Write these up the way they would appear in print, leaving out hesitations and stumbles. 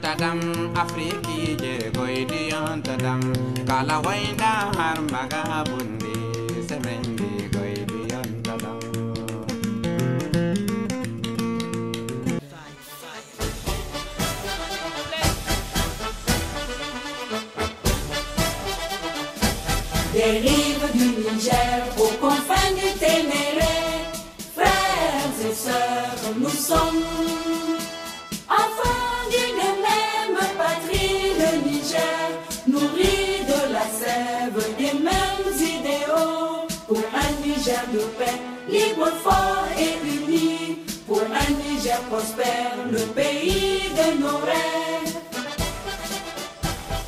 tadam Afriki je goidion tadam kala wainda har maga bundi semendi goidion tadam. Des rives du Niger aux confins du Ténéré, frères et sœurs, nous sommes enfants d'une même patrie, le Niger, nourri de la sève des mêmes idéaux, pour un Niger de paix, libre, fort et uni, pour un Niger prospère, le pays de nos rêves,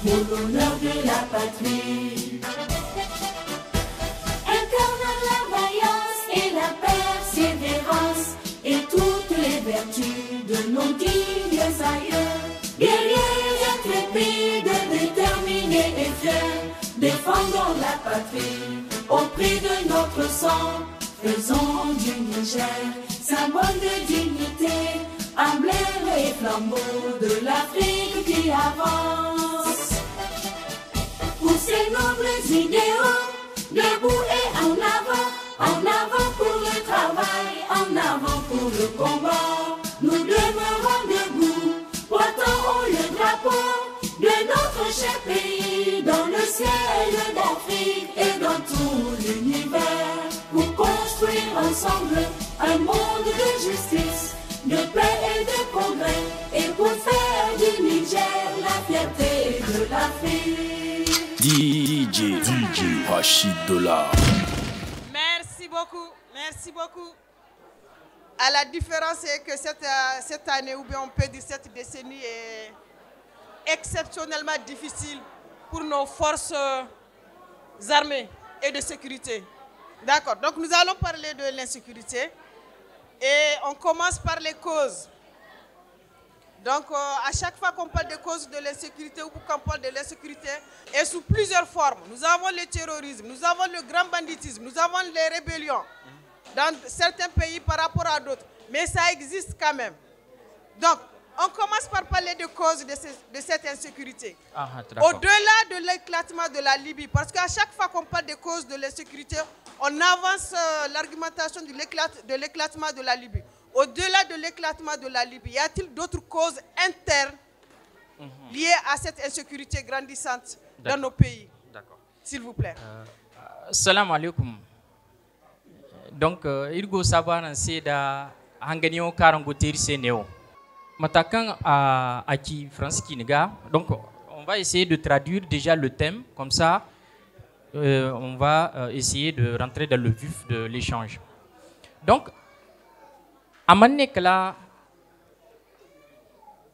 pour l'honneur de la patrie. Et toutes les vertus de nos dignes aïeux, guerriers intrépides, déterminés et fiers, défendons la patrie au prix de notre sang. Faisons du Niger symbole de dignité, emblème et flambeau de l'Afrique qui avance. Pour ces nobles idéaux, debout et en avant pour le travail, en avant pour le combat. Nous demeurons debout, portant haut le drapeau de notre cher pays, dans le ciel d'Afrique et dans tout l'univers, pour construire ensemble un monde de justice, de paix et de progrès, et pour faire du Niger la fierté de l'Afrique. DJ Rachid Dollar. Merci beaucoup. À la différence, c'est que cette année, ou bien on peut dire cette décennie, est exceptionnellement difficile pour nos forces armées et de sécurité. D'accord, donc nous allons parler de l'insécurité et on commence par les causes. Donc à chaque fois qu'on parle des causes de l'insécurité ou qu'on parle de l'insécurité, et sous plusieurs formes, nous avons le terrorisme, nous avons le grand banditisme, nous avons les rébellions dans certains pays par rapport à d'autres, mais ça existe quand même. Donc on commence par parler des causes de cette insécurité. Au-delà de l'éclatement de la Libye, parce qu'à chaque fois qu'on parle des causes de l'insécurité, on avance l'argumentation de l'éclatement de la Libye. Au-delà de l'éclatement de la Libye, y a-t-il d'autres causes internes liées à cette insécurité grandissante dans nos pays? D'accord. S'il vous plaît. Salam alaikum. Donc, irgo sabanan c'est da hanganio karango terse neo. Matakan à qui France Kiniga. Donc, on va essayer de traduire déjà le thème, comme ça, on va essayer de rentrer dans le vif de l'échange. Donc, amanne kala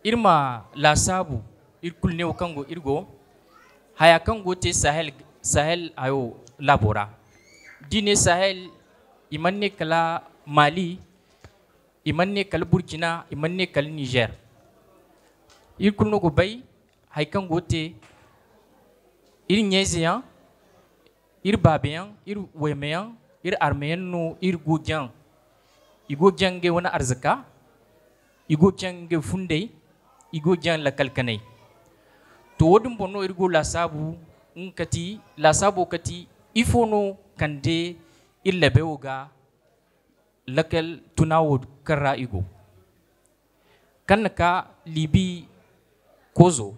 irma la sabu irkul ne kango irgo haya kango te sahel ayo labora dine sahel imanne kala Mali, imanne kala Burkina, imanne kala Niger irkul no go bay hay kango te ir nyezian ir babian ir wemean ir armeyan no ir gudjan igo jange wana arzaka igo jange funde igo jan la kalkanai to wodum bonno irgo la sabu nkati la sabu kati ifono kande illa bewga lakal tunawod karra igo kanaka libi kozo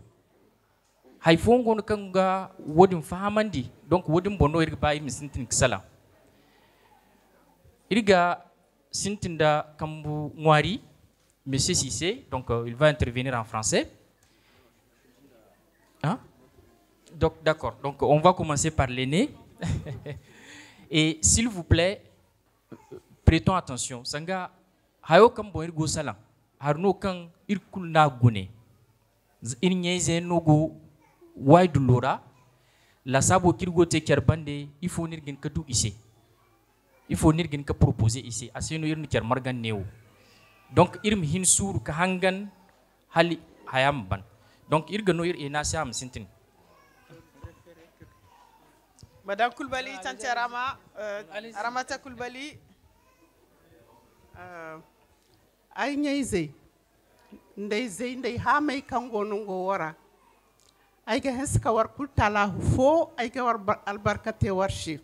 hay fongo kanga wodum fahamandi donc wodum bonno irga bayi misintin kisala irga Sintinda Kambu Nwari, Monsieur Sissé, donc il va intervenir en français. Hein? Donc d'accord, donc on va commencer par l'aîné. Et s'il vous plaît, prêtons attention. Sanga, hayo kambo irgo salam, harno kang irkul na gune. Irnyeze nogo wide lora, la sabo kirgo te kerbande, il faut nirgin katu ici. Il faut nirgin ka proposer ici asino irni ker margan neo donc irm hin sur ka hangan hali hayam ban donc irgano ir ina sam sintin Madame Koulibaly Tanti Ramata Koulibaly ay ñayze ndey zey ndey ha may kango nongo wara ayga henska war kultala fo ayga war albarkate warshi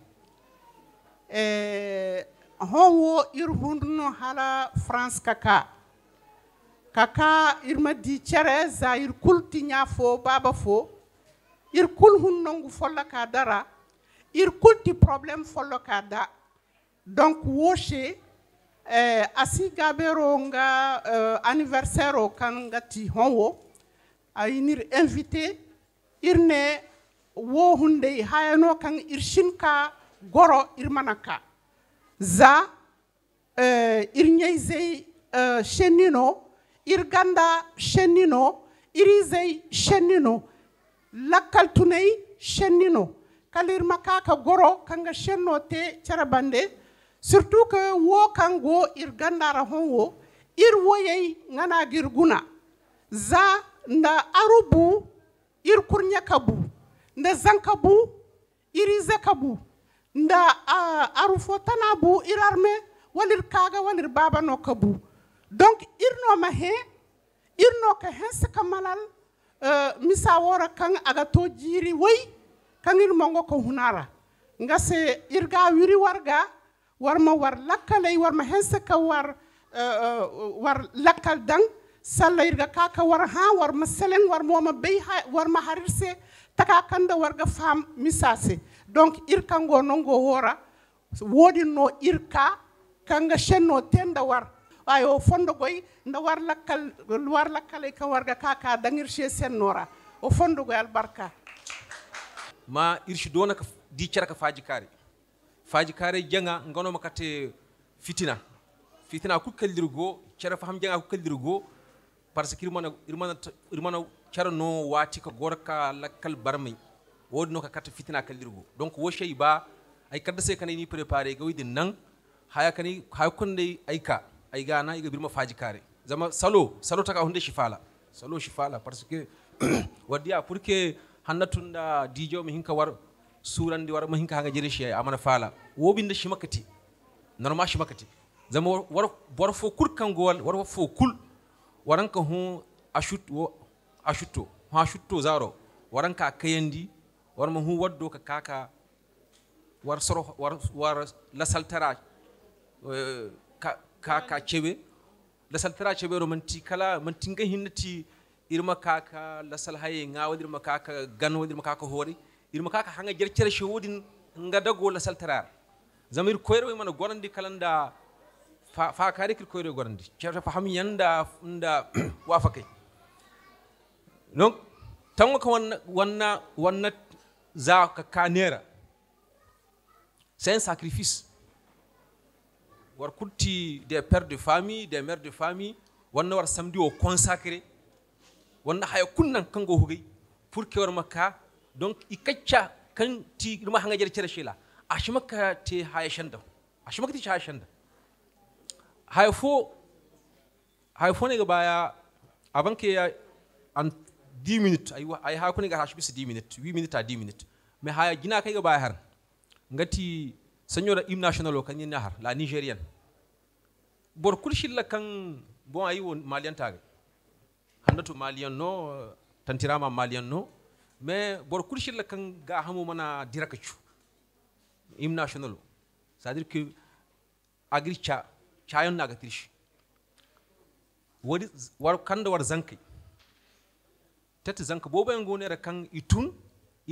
honwo irhundno hala France kaka irma di cere za ir kulti nya fo baba fo ir kul hun nongu folla ka dara ir kulti problème follo ka da donc woshe asi gabero nga anniversaire o kan ngati honwo aynir invité irne wo hunde hayano kan irshinka goro irmanaka za irnyezei shenino irganda shenino irizei shenino lakal tunei shenino kalir makaka goro kanga shenno te charabande surtout que wo kango irganda ra honwo irwoyei ngana girguna za nda arubu irkurnya kabu nda zankabu irize kabu nda arufotana bu irarme walir kaga walir baba no kabu donc irno mahe irno ka hense kamalal misa wora kan aga to jiri way kan irmongo ko hunara ngase irga wiri warga warma war lakalay warma hense ka war lakal dang salla irga kaka war ha warma selen warma ma bey warma harirse taka kanda warga fam misase donc irkango nongo wora wodi no irka kanga shenno tenda war ayo fondo goy nda war lakkal ka warga kaka dangir she sennora o fondo goy albarka ma irshi dona ka di cerka faji kare janga ngono makate fitina ku kaldirgo cera faham janga ku kaldirgo parce que irmana carno wati ka gorka lakkal barmay wodi no ka kata fitina kaldirgo donc wo shay ba ay kadda se kanay ni préparer ga widin nan haya konde ayka ay gana iga birma faji kare zama salo taka hunde shifala parce que wadiya pour que hannatunda dijo mi hinka war surandi war ma hinka hanga jere shi amana fala wo binde shimakati normal shimakati zama war bor fo kul kangol war fo kul waranka hu ashutto zaro waranka kayandi war ma hu waddo ka kaka war soro war la saltara kaka chebe la saltara chebe ro manti kala manti nga hinnati irma kaka la sal haye ngawal irma kaka ganwal irma kaka hori irma kaka hanga jercere shewodin nga dago la saltara zamir koyro man gorandi kalanda fa kare kir koyro gorandi certa faham yanda nda wafake donc tango ko wanna za ka kanera c'est un sacrifice war kurti des pères de famille des mères de famille wanna war samedi o consacré wanna haya kunnan kango hugay pour que war makka donc ikacca kan ti duma hanga jere cere shela ashimaka te haya shanda ashimaka ti haya shanda haya fo ne ga baya abanke ya en 10 minutes ay ha kuni ga hashbis 10 minutes 8 minutes à 10 minutes mais haya gina kai ga baya har ngati señora hymne national o kanyi nahar la nigérienne bor kulshilla kan bon ayi won malian tag handatu malian no tantirama malian no mais bor kulshilla kan ga hamu mana dirakachu hymne national c'est à dire que agricha chayon naga trish wodi war kanda war zankai tete zanka boba ngone kan itun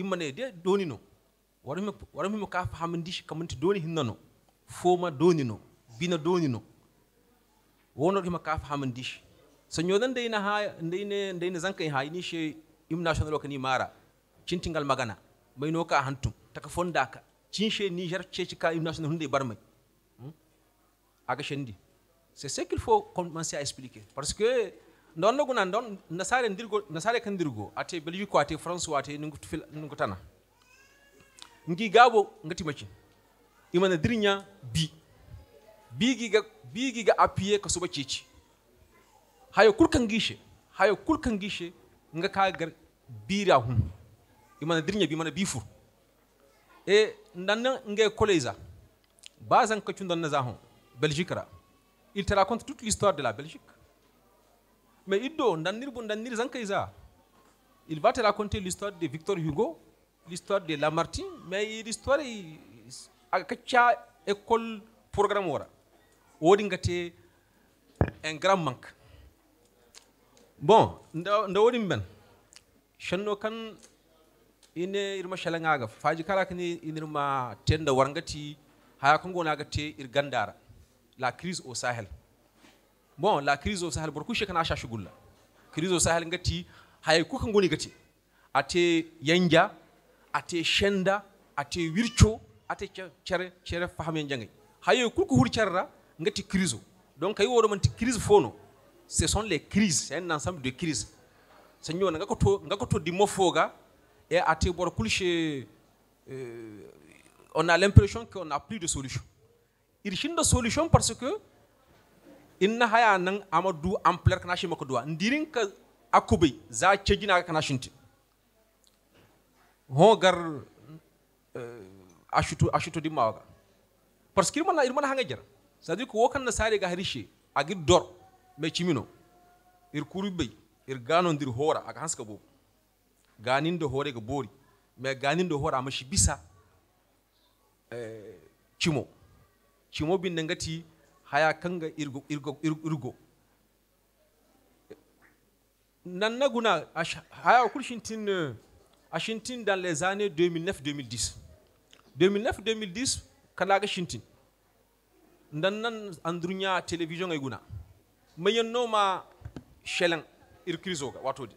imane de donino warmi ka fahamndi kamanti doni hinnano foma donino bina donino wono ma ka fahamndi so nyodan deyna ha deyna zanka ha ni she im national ko ni mara cintingal magana mayno ka hantum taka fondaka cinshe Niger ceci ka im national hunde barmay aga shendi c'est ce qu'il faut commencer à expliquer parce que non naguna don nasare kan dirgo ate Belgique ate France ate nungu tana ngi gabo ngati maci imana dirnya bi giga appuyer ka suba ceci hayo kulkan gishe nga ka gar bira hum imana dirnya bi mana bifur e ndanna nge koleza bazan ka cundan nazahon Belgique ra il te raconte toute l'histoire de la Belgique mais iddo dandir zankaiza. Il va te raconter l'histoire de Victor Hugo, l'histoire de Lamartine, mais l'histoire a kacha école programme ora. Wodi ngate un grand manque. Bon, nda wodi ben. Shanno kan ine irma shalangaga faji kala kani inirma tenda warngati haya kongo nagate irgandara. La crise au Sahel. Bon, la crise au Sahel borku shekana asha shugulla. Crise au Sahel ngati hay ku kan goni gati ate yanja ate shenda ate wircho ate chere fahame njangay hay ku ko hur charra ngati crise donc ay wodo man crise fono ce sont les crises c'est un ensemble de crises senyo nga ko to di mofoga et ate bor kulche on a l'impression qu'on n'a plus de solution il chin de solution parce que inna haya nan amadu ampleur kana shi mako do ndirin ka akubay za cejina kana shinti hogar ashuto di mawaga parce que irmana hanga jar c'est à dire que wokan na sare ga harishe agi dor me chimino ir kurubey ir gano ndir hora aga hanska bo ganin do hore ga bori me ganin do hora mashi bisa chimo bin ngati haya kanga irgo Nanaguna haya kulshintin ashintin dans les années 2009-2010. 2009-2010 kalaga shintin. Nan andrunya télévision ayguna. Mayenno ma shelan irkrizoga watodi.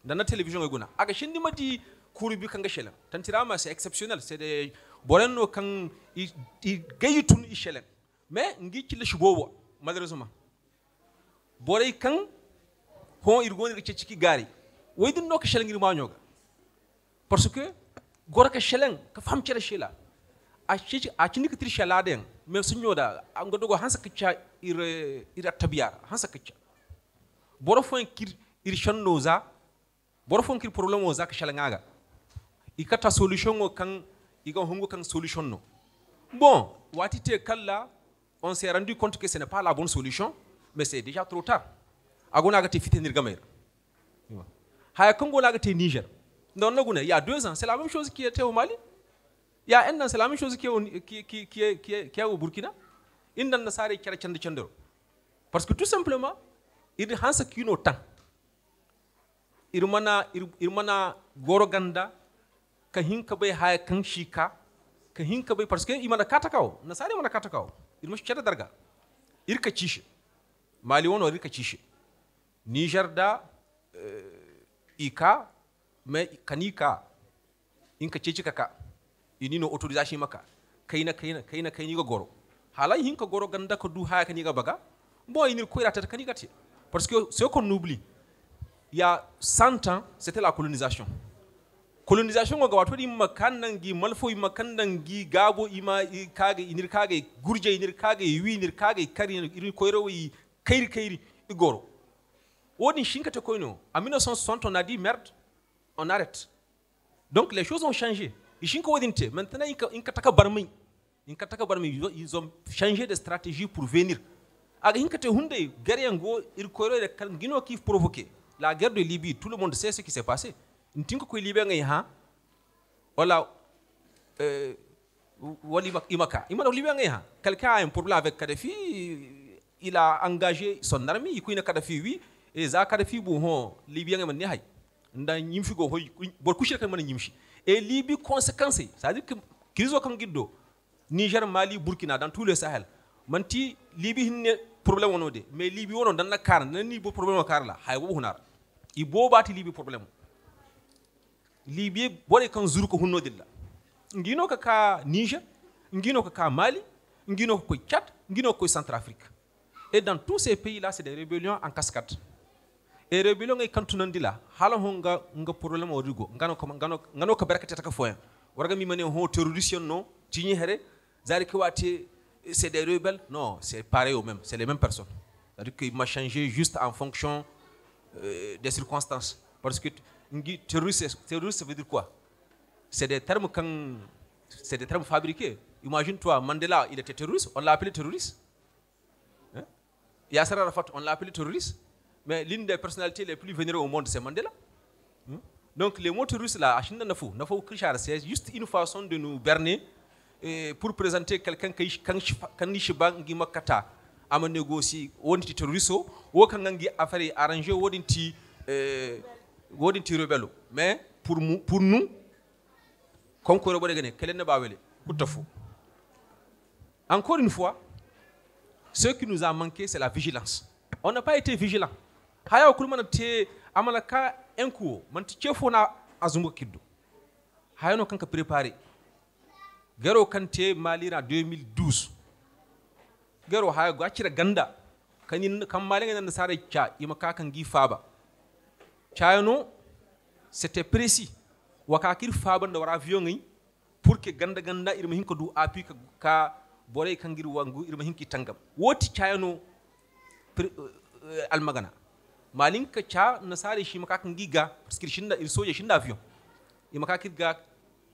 Dans télévision ayguna. Aga shindi mati kurubi kanga shelan. Tantirama c'est exceptionnel, c'est des borenno kan i gayitun i shelan. Mais ngi ci le shubobo malheureusement. Borey kan hon irgoni ke ciki gari waydin no ka shelengir mañoga parce que gora ka sheleng ka fam ci shela a ci nik tri shela den mais sunyo da nga dogo hansa ka ira tabiyar hansa ka ci boro fon kir ir shanno za boro fon kir problème o za ka shelengaga ikata solution o kan iga hongo kan solution no bon watite kala on s'est rendu compte que ce n'est pas la bonne solution mais c'est déjà trop tard agona gati fitenir gamer haya kongo la gati Niger non naguna il y a 2 ans c'est la même chose qui était au Mali il y a 1 an c'est la même chose qui est au Burkina indan na sare kera chandero parce que tout simplement il hansa kino tan irmana goro ganda ka hinka bay haya kan shika ka hinka bay parce que imana katakaw na sare mana katakaw irma shara darga irka cishi Mali wono irka cishi Niger da ika mais kanika inka ceci kaka inino autorisation maka kayna go goro halay hinka goro ganda ko du haya kaniga baga bon inir ko irata kaniga ti parce que ce qu'on oublie il y a 100 ans c'était la colonisation go wato di makanangi malfo makanangi gabo ima kage inir kage gurje inir kage wi inir kage kari inir koyro wi kairi igoro. En 1960, on a dit merde, on arrête. Donc les choses ont changé. Maintenant, ils ont changé de stratégie pour venir. La guerre de Libye, tout le monde sait ce qui s'est passé. Quelqu'un a un problème avec Kadhafi, il a engagé son armée, il a Kadhafi, oui. Et za Kadhafi bu ho Libyen man ni hay nda nyimfi go hoy bor kushir kan man nyimshi et Libye conséquences ça veut dire que krizo kan giddo Niger Mali Burkina dans tout le Sahel manti Libye hinne problème wono de mais Libye wono dan na kar nan ni bo problème kar la hay bo hunar i bo bati Libye problème Libye bore kan zuru ko hunno dilla ngino ka Niger ngino ka Mali ngino ko Tchad ngino ko Centrafrique et dans tous ces pays là c'est des rébellions en cascade. Et rébellion est quand tu n'en dis là, halahonga nga problème au rigo, ngano ka berkate taka foyen. Warga mi mane ho terroriste non, tini here, zari kwati c'est des rebelles, non, c'est pareil au même, c'est les mêmes personnes. C'est-à-dire qu'il m'a changé juste en fonction des circonstances. Parce que terroriste veut dire quoi? C'est des termes fabriqués. Imagine-toi, Mandela, il était terroriste, on l'a appelé terroriste. Yasser Arafat, on l'a appelé terroriste. Mais l'une des personnalités les plus vénérées au monde, c'est Mandela. Donc les mots russes là, c'est juste une façon de nous berner pour présenter quelqu'un qui a négocié, on dit terroriste, ou quand on a affaire arrangé, on dit rebelle. Mais pour nous, encore une fois, ce qui nous a manqué, c'est la vigilance. On n'a pas été vigilant. Haya kulmana te amalaka enkuo manti chefona azungo kiddo. Haya no kanka préparé. Garo kante malira 2012. Garo haya go acira ganda kanin kam malinga nan sare cha imaka kan gi faba. Chayano c'était précis. Wakakir faba ndo wara avion ngi pour que ganda irma hinko du api ka bore kangir wangu irma hinki tangam. Woti chayano almagana. Malinka cha nasari shi makakan giga parce que shinda il soje shinda avion e makakir ga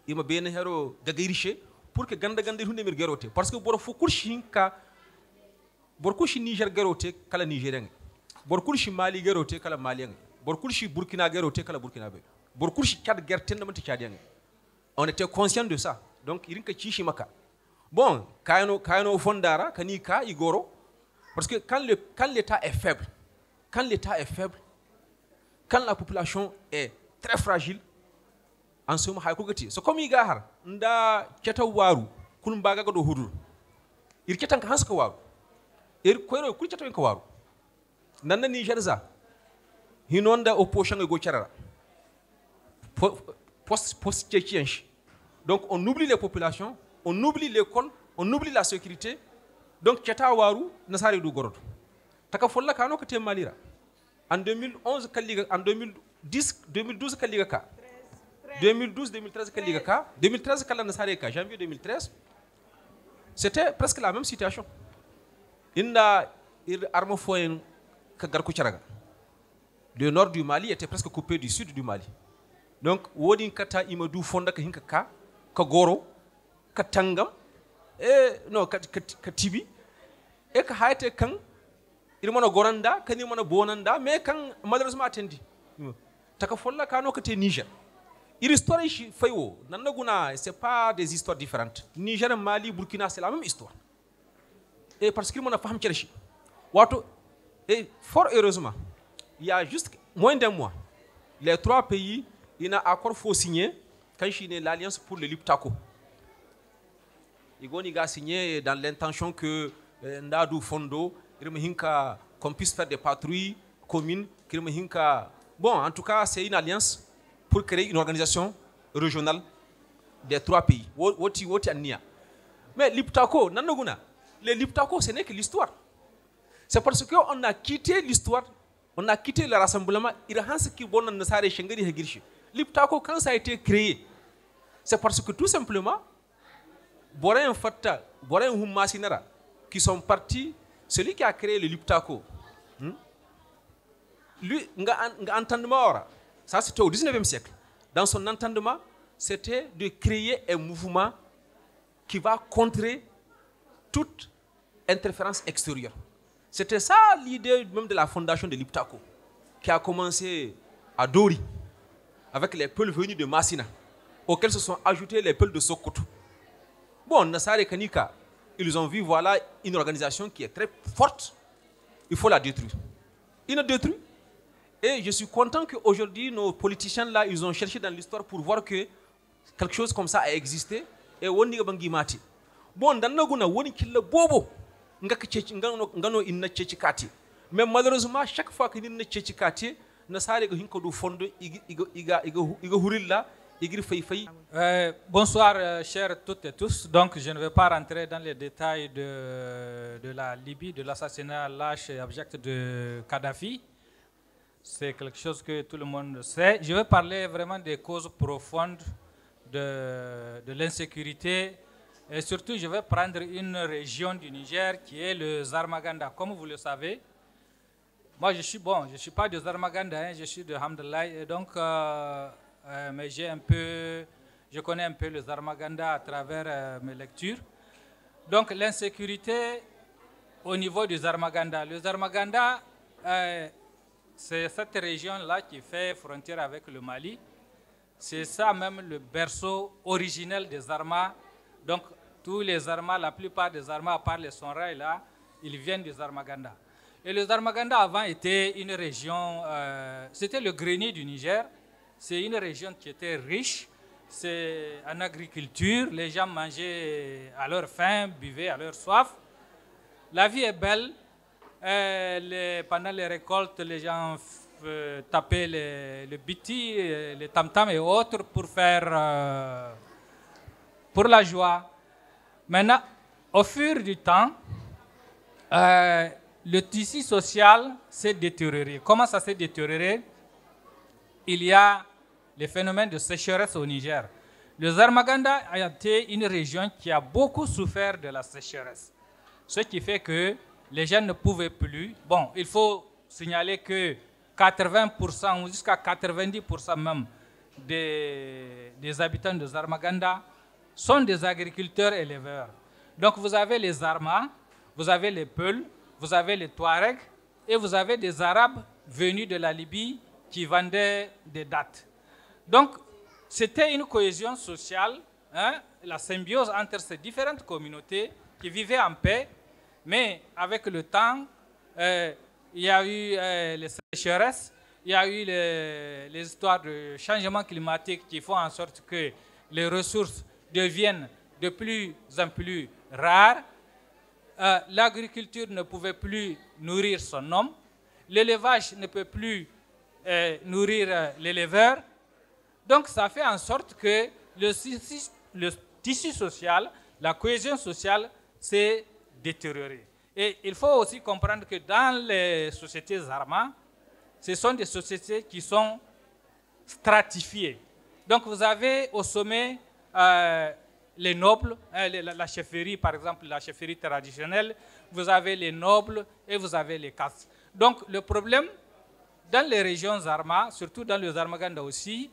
e ma bene hero gagairishe pour que ganda hunde mir gerote parce que bor fu kurshi ka bor kurshi Niger gerote kala Nigerian bor kurshi Mali gerote kala Malien bor kurshi Burkina gerote kala Burkinabe bor kurshi Tchad gerten man Tchadien. On était conscient de ça. Donc irinka chishi maka bon kayano fondara kanika igoro parce que quand l'état est faible, quand la population est très fragile, en ce moment, c'est comme Igahar, nda keta waru, kunbaga do hudur. Il ketan ka hanska waru. Il koyro kul keta ka waru. Nanda Nigerza, hinonda opposition go charara. Post tchétchiench. Donc on oublie les populations, on oublie l'école, on oublie la sécurité. Donc keta waru nasari du gorodo. Taka folla kano ka te malira en 2011 kalliga en 2012 kalliga ka 2013 kalliga ka 2013 kala nasare ka janvier 2013 c'était presque la même situation. Inda arme foyen ka garku charaga. Le nord du Mali était presque coupé du sud du Mali. Donc wodi kata imadu fonda ka hinka ka goro ka tangam ka tibi e ka hayte kan il mona goranda kani mona bonanda mais kan malheureusement attendi taka folla kano kate Niger il histoire ici fayo nanaguna c'est pas des histoires différentes. Niger, Mali, Burkina, c'est la même histoire et parce qu'il mona faham cherchi wato et fort heureusement il y a juste moins d'un mois les trois pays il a accord faut signer quand Chine l'alliance pour le Liptako igoni ga signé dans l'intention que ndadu fondo qu'on puisse faire des patrouilles communes. Bon, en tout cas, c'est une alliance pour créer une organisation régionale des trois pays. Mais l'Iptako, les Liptako, ce n'est que l'histoire. C'est parce qu'on a quitté l'histoire, on a quitté le rassemblement. L'Iptako, quand ça a été créé, c'est parce que tout simplement, Boren Fata, Boren Humasinara, qui sont partis. Celui qui a créé le Liptako, lui, ça c'était au 19e siècle. Dans son entendement, c'était de créer un mouvement qui va contrer toute interférence extérieure. C'était ça l'idée même de la fondation de Liptako, qui a commencé à Dori, avec les peuples venus de Massina, auxquels se sont ajoutés les peuples de Sokoto. Bon, Nassar et Kanika, ils ont vu, voilà, une organisation qui est très forte. Il faut la détruire. Ils l'ont détruit. Et je suis content qu'aujourd'hui, nos politiciens, là, ils ont cherché dans l'histoire pour voir que quelque chose comme ça a existé. Et on dit que bon, dans le on dit qu'il bobo. Mais malheureusement, chaque fois que nous avons bonsoir, chers toutes et tous. Donc, je ne vais pas rentrer dans les détails de la Libye, de l'assassinat lâche et abject de Kadhafi. C'est quelque chose que tout le monde sait. Je vais parler vraiment des causes profondes de l'insécurité. Et surtout, je vais prendre une région du Niger qui est le Zarmaganda. Comme vous le savez, moi, je suis pas de Zarmaganda, hein, je suis de Hamdallah. Et donc, mais je connais un peu le Zarmaganda à travers mes lectures. Donc, l'insécurité au niveau du Zarmaganda. Le Zarmaganda, c'est cette région-là qui fait frontière avec le Mali. C'est ça même le berceau originel des Zarma. Donc, tous les Zarma, la plupart des Zarma, à part les Sonrai, là, ils viennent du Zarmaganda. Et le Zarmaganda, avant, était une région, c'était le grenier du Niger. C'est une région qui était riche. C'est en agriculture. Les gens mangeaient à leur faim, buvaient à leur soif. La vie est belle. Pendant les récoltes, les gens tapaient le biti, les tam-tams et autres pour faire pour la joie. Maintenant, au fur du temps, le tissu social s'est détérioré. Comment ça s'est détérioré? Il y a les phénomènes de sécheresse au Niger. Le Zarmaganda a été une région qui a beaucoup souffert de la sécheresse. Ce qui fait que les gens ne pouvaient plus. Bon, il faut signaler que 80% ou jusqu'à 90% même des habitants de Zarmaganda sont des agriculteurs éleveurs. Donc vous avez les Zarma, vous avez les Peuls, vous avez les Touaregs et vous avez des Arabes venus de la Libye qui vendaient des dattes. Donc c'était une cohésion sociale, hein, la symbiose entre ces différentes communautés qui vivaient en paix. Mais avec le temps, il y a eu les sécheresses, il y a eu les histoires de changement climatique qui font en sorte que les ressources deviennent de plus en plus rares. L'agriculture ne pouvait plus nourrir son homme. L'élevage ne peut plus nourrir l'éleveur. Donc ça fait en sorte que le tissu social, la cohésion sociale, c'est détérioré. Et il faut aussi comprendre que dans les sociétés Zarma, ce sont des sociétés qui sont stratifiées. Donc vous avez au sommet les nobles, la chefferie par exemple, la chefferie traditionnelle, vous avez les nobles et vous avez les castes. Donc le problème dans les régions Zarma, surtout dans le Zarmaganda aussi,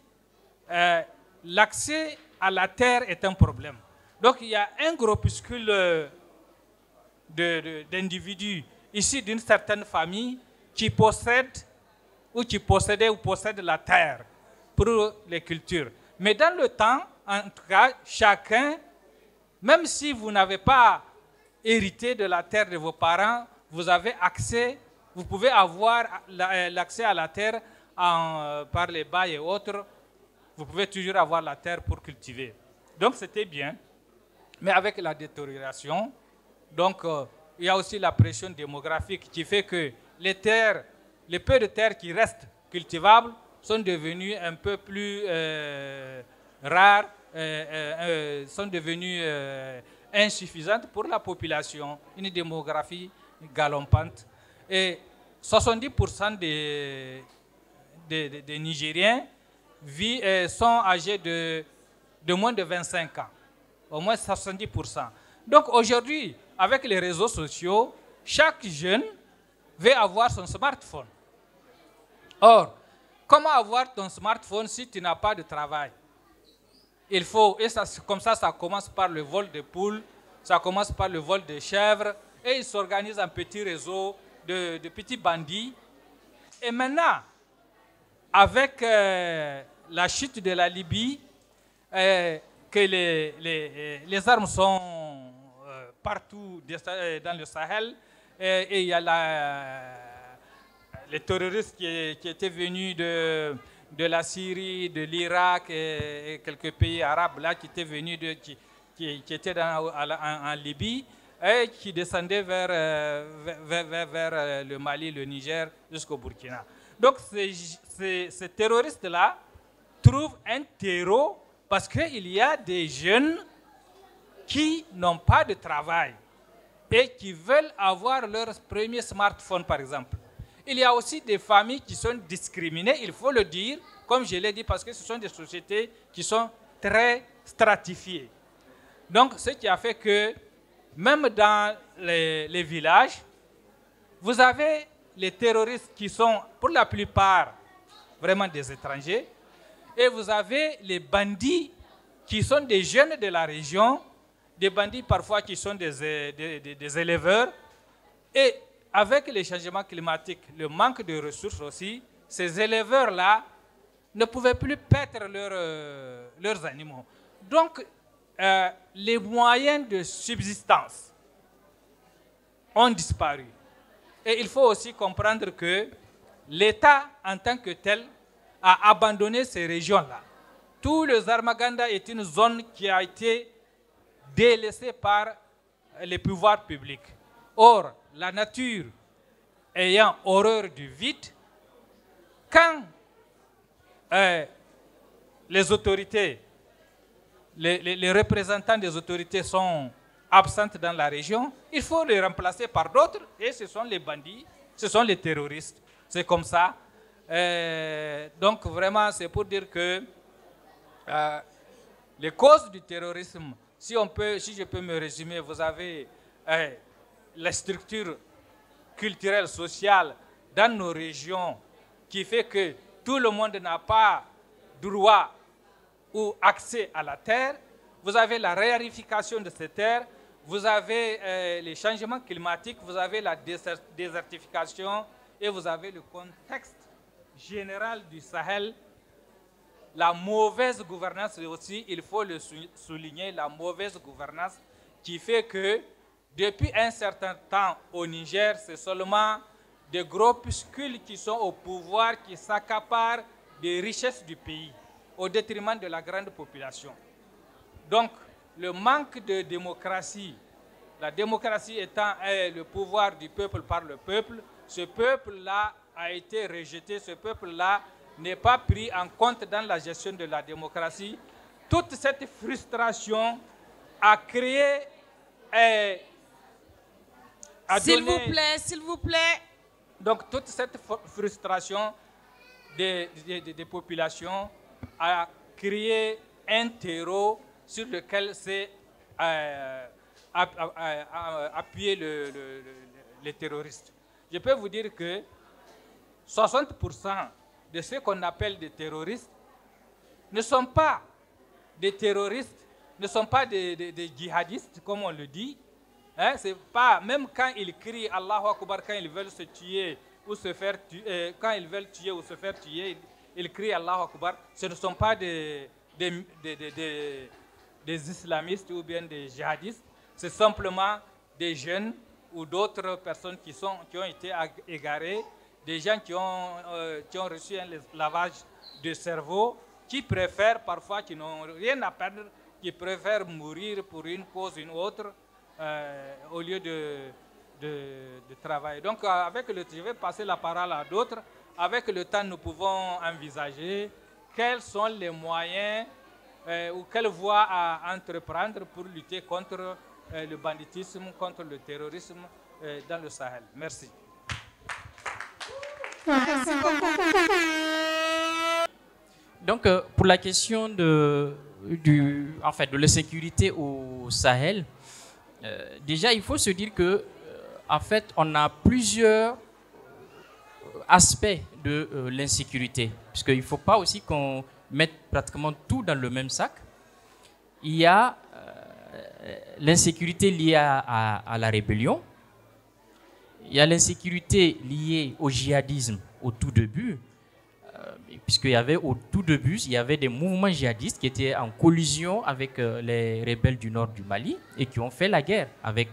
l'accès à la terre est un problème. Donc il y a un groupuscule d'individus issus d'une certaine famille qui possèdent ou qui possédaient ou possèdent la terre pour les cultures. Mais dans le temps, en tout cas, chacun, même si vous n'avez pas hérité de la terre de vos parents, vous avez accès, vous pouvez avoir l'accès à la terre par les bails et autres. Vous pouvez toujours avoir la terre pour cultiver. Donc c'était bien. Mais avec la détérioration, donc, il y a aussi la pression démographique qui fait que les peu de terres qui restent cultivables sont devenues un peu plus rares, sont devenues insuffisantes pour la population, une démographie galopante. Et 70% des Nigériens sont âgés de moins de 25 ans, au moins 70%. Donc aujourd'hui, avec les réseaux sociaux, chaque jeune veut avoir son smartphone. Or, comment avoir ton smartphone si tu n'as pas de travail? Il faut, et ça, comme ça commence par le vol de poules, ça commence par le vol de chèvres, et ils s'organisent un petit réseau de petits bandits. Et maintenant, avec la chute de la Libye, que les armes sont partout dans le Sahel, et il y a les terroristes qui étaient venus de la Syrie, de l'Irak et quelques pays arabes là qui étaient venus qui étaient en Libye et qui descendaient vers le Mali, le Niger, jusqu'au Burkina. Donc ces terroristes-là trouvent un terreau parce qu'il y a des jeunes qui n'ont pas de travail et qui veulent avoir leur premier smartphone, par exemple. Il y a aussi des familles qui sont discriminées, il faut le dire, comme je l'ai dit, parce que ce sont des sociétés qui sont très stratifiées. Donc, ce qui a fait que, même dans les villages, vous avez les terroristes qui sont, pour la plupart, vraiment des étrangers, et vous avez les bandits qui sont des jeunes de la région, des bandits parfois qui sont des éleveurs. Et avec les changements climatiques, le manque de ressources aussi, ces éleveurs-là ne pouvaient plus paître leurs animaux. Donc, les moyens de subsistance ont disparu. Et il faut aussi comprendre que l'État, en tant que tel, a abandonné ces régions-là. Tout le Zarmaganda est une zone qui a été délaissée par les pouvoirs publics. Or, la nature ayant horreur du vide, quand les autorités, les représentants des autorités sont absentes dans la région, il faut les remplacer par d'autres, et ce sont les bandits, ce sont les terroristes. C'est comme ça. Donc vraiment, c'est pour dire que les causes du terrorisme, si je peux me résumer, vous avez la structure culturelle, sociale dans nos régions qui fait que tout le monde n'a pas droit ou accès à la terre. Vous avez la réarification de ces terres, vous avez les changements climatiques, vous avez la désertification et vous avez le contexte général du Sahel. La mauvaise gouvernance aussi, il faut le souligner, la mauvaise gouvernance qui fait que depuis un certain temps au Niger, c'est seulement des groupuscules qui sont au pouvoir, qui s'accaparent des richesses du pays au détriment de la grande population. Donc, le manque de démocratie, la démocratie étant le pouvoir du peuple par le peuple, ce peuple-là a été rejeté, ce peuple-là n'est pas pris en compte dans la gestion de la démocratie. Toute cette frustration a créé... S'il vous plaît. Donc, toute cette frustration des populations a créé un terreau sur lequel s'est appuyé les terroristes. Je peux vous dire que 60% de ceux qu'on appelle des terroristes ne sont pas des terroristes, ne sont pas des djihadistes, comme on le dit. Hein, c'est pas, même quand ils crient Allahu Akbar, quand ils veulent se tuer ou se faire tuer, quand ils veulent tuer ou se faire tuer, ils crient Allahu Akbar. Ce ne sont pas des islamistes ou bien des djihadistes. C'est simplement des jeunes ou d'autres personnes qui ont été égarées, des gens qui ont reçu un lavage de cerveau, qui préfèrent parfois, qui n'ont rien à perdre, qui préfèrent mourir pour une cause ou une autre, au lieu de travailler. Donc, je vais passer la parole à d'autres. Avec le temps, nous pouvons envisager quels sont les moyens ou quelles voies à entreprendre pour lutter contre le banditisme, contre le terrorisme dans le Sahel. Merci. Merci beaucoup. Donc, pour la question de l'insécurité au Sahel, déjà, il faut se dire que, en fait, on a plusieurs aspects de l'insécurité, puisqu'il ne faut pas aussi qu'on mette pratiquement tout dans le même sac. Il y a l'insécurité liée à la rébellion, il y a l'insécurité liée au djihadisme au tout début, puisqu'il y avait au tout début, il y avait des mouvements djihadistes qui étaient en collision avec les rebelles du nord du Mali et qui ont fait la guerre avec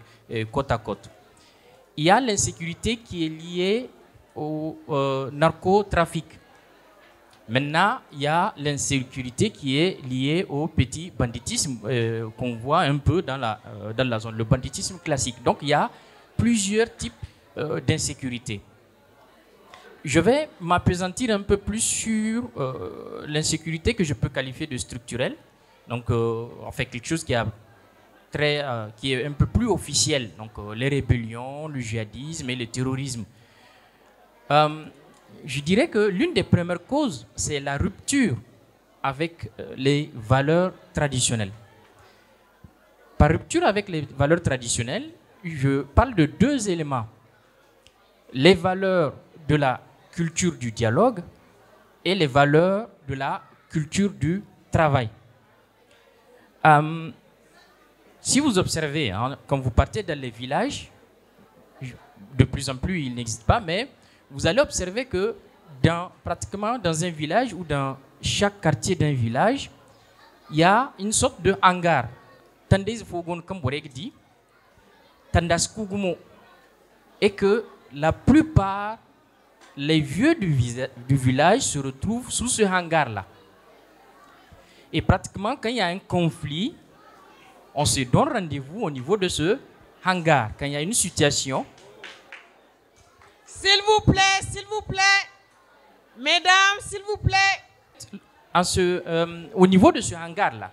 côte à côte. Il y a l'insécurité qui est liée au narcotrafic. Maintenant, il y a l'insécurité qui est liée au petit banditisme qu'on voit un peu dans la zone, le banditisme classique. Donc, il y a plusieurs types d'insécurité. Je vais m'appesantir un peu plus sur l'insécurité que je peux qualifier de structurelle. Donc, en fait, quelque chose qui est un peu plus officiel. Donc, les rébellions, le djihadisme et le terrorisme. Je dirais que l'une des premières causes, c'est la rupture avec les valeurs traditionnelles. Par rupture avec les valeurs traditionnelles, je parle de deux éléments. Les valeurs de la culture du dialogue et les valeurs de la culture du travail. Si vous observez, hein, quand vous partez dans les villages, de plus en plus, il n'existe pas, mais vous allez observer que pratiquement dans un village ou dans chaque quartier d'un village, il y a une sorte de hangar. Et que la plupart, les vieux du village se retrouvent sous ce hangar-là. Et pratiquement, quand il y a un conflit, on se donne rendez-vous au niveau de ce hangar. Quand il y a une situation. S'il vous plaît, mesdames, s'il vous plaît. Au niveau de ce hangar-là,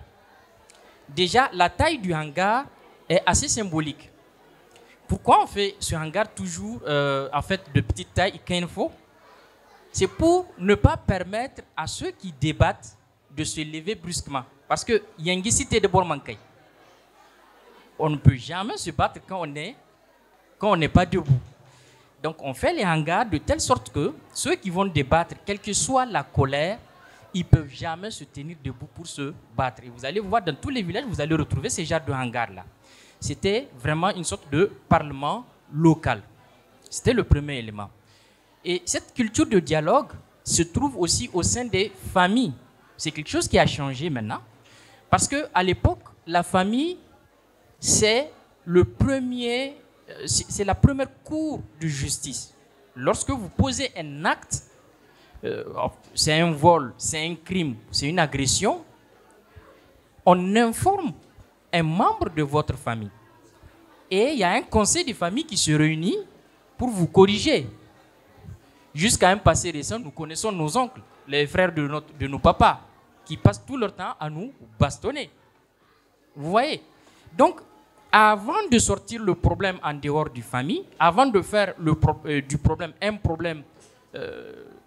déjà, la taille du hangar est assez symbolique. Pourquoi on fait ce hangar toujours en fait de petite taille, c'est pour ne pas permettre à ceux qui débattent de se lever brusquement. Parce que il y a une cité de Bormankai. On ne peut jamais se battre quand on n'est pas debout. Donc on fait les hangars de telle sorte que ceux qui vont débattre, quelle que soit la colère, ils ne peuvent jamais se tenir debout pour se battre. Et vous allez voir dans tous les villages, vous allez retrouver ces genres de hangars-là. C'était vraiment une sorte de parlement local. C'était le premier élément. Et cette culture de dialogue se trouve aussi au sein des familles. C'est quelque chose qui a changé maintenant. Parce qu'à l'époque, la famille, c'est la première cour de justice. Lorsque vous posez un acte, c'est un vol, c'est un crime, c'est une agression, on informe un membre de votre famille. Et il y a un conseil de famille qui se réunit pour vous corriger. Jusqu'à un passé récent, nous connaissons nos oncles, les frères de nos papas, qui passent tout leur temps à nous bastonner. Vous voyez? Donc, avant de sortir le problème en dehors du famille, avant de faire du problème un problème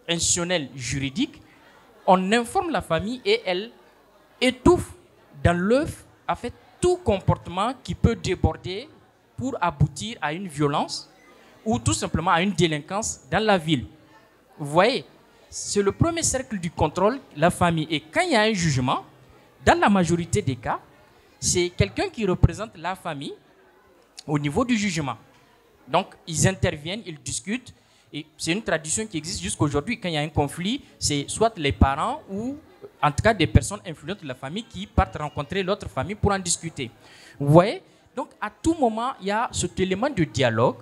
institutionnel juridique, on informe la famille et elle étouffe dans l'œuf en fait tout comportement qui peut déborder pour aboutir à une violence ou tout simplement à une délinquance dans la ville. Vous voyez, c'est le premier cercle du contrôle, la famille. Et quand il y a un jugement, dans la majorité des cas, c'est quelqu'un qui représente la famille au niveau du jugement. Donc, ils interviennent, ils discutent. Et c'est une tradition qui existe jusqu'aujourd'hui. Quand il y a un conflit, c'est soit les parents ou en tout cas des personnes influentes de la famille qui partent rencontrer l'autre famille pour en discuter. Vous voyez? Donc, à tout moment, il y a cet élément de dialogue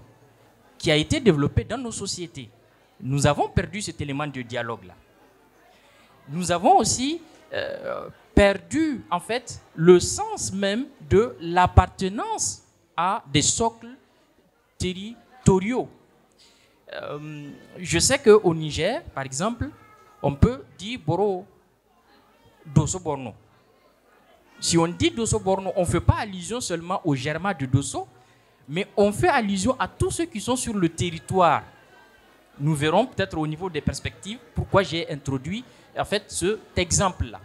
qui a été développé dans nos sociétés. Nous avons perdu cet élément de dialogue-là. Nous avons aussi perdu, en fait, le sens même de l'appartenance à des socles territoriaux. Je sais qu'au Niger, par exemple, on peut dire Boro Dosso Borno. Si on dit Dosso Borno, on ne fait pas allusion seulement aux Germains de Dosso, mais on fait allusion à tous ceux qui sont sur le territoire. Nous verrons peut-être au niveau des perspectives pourquoi j'ai introduit en fait cet exemple-là.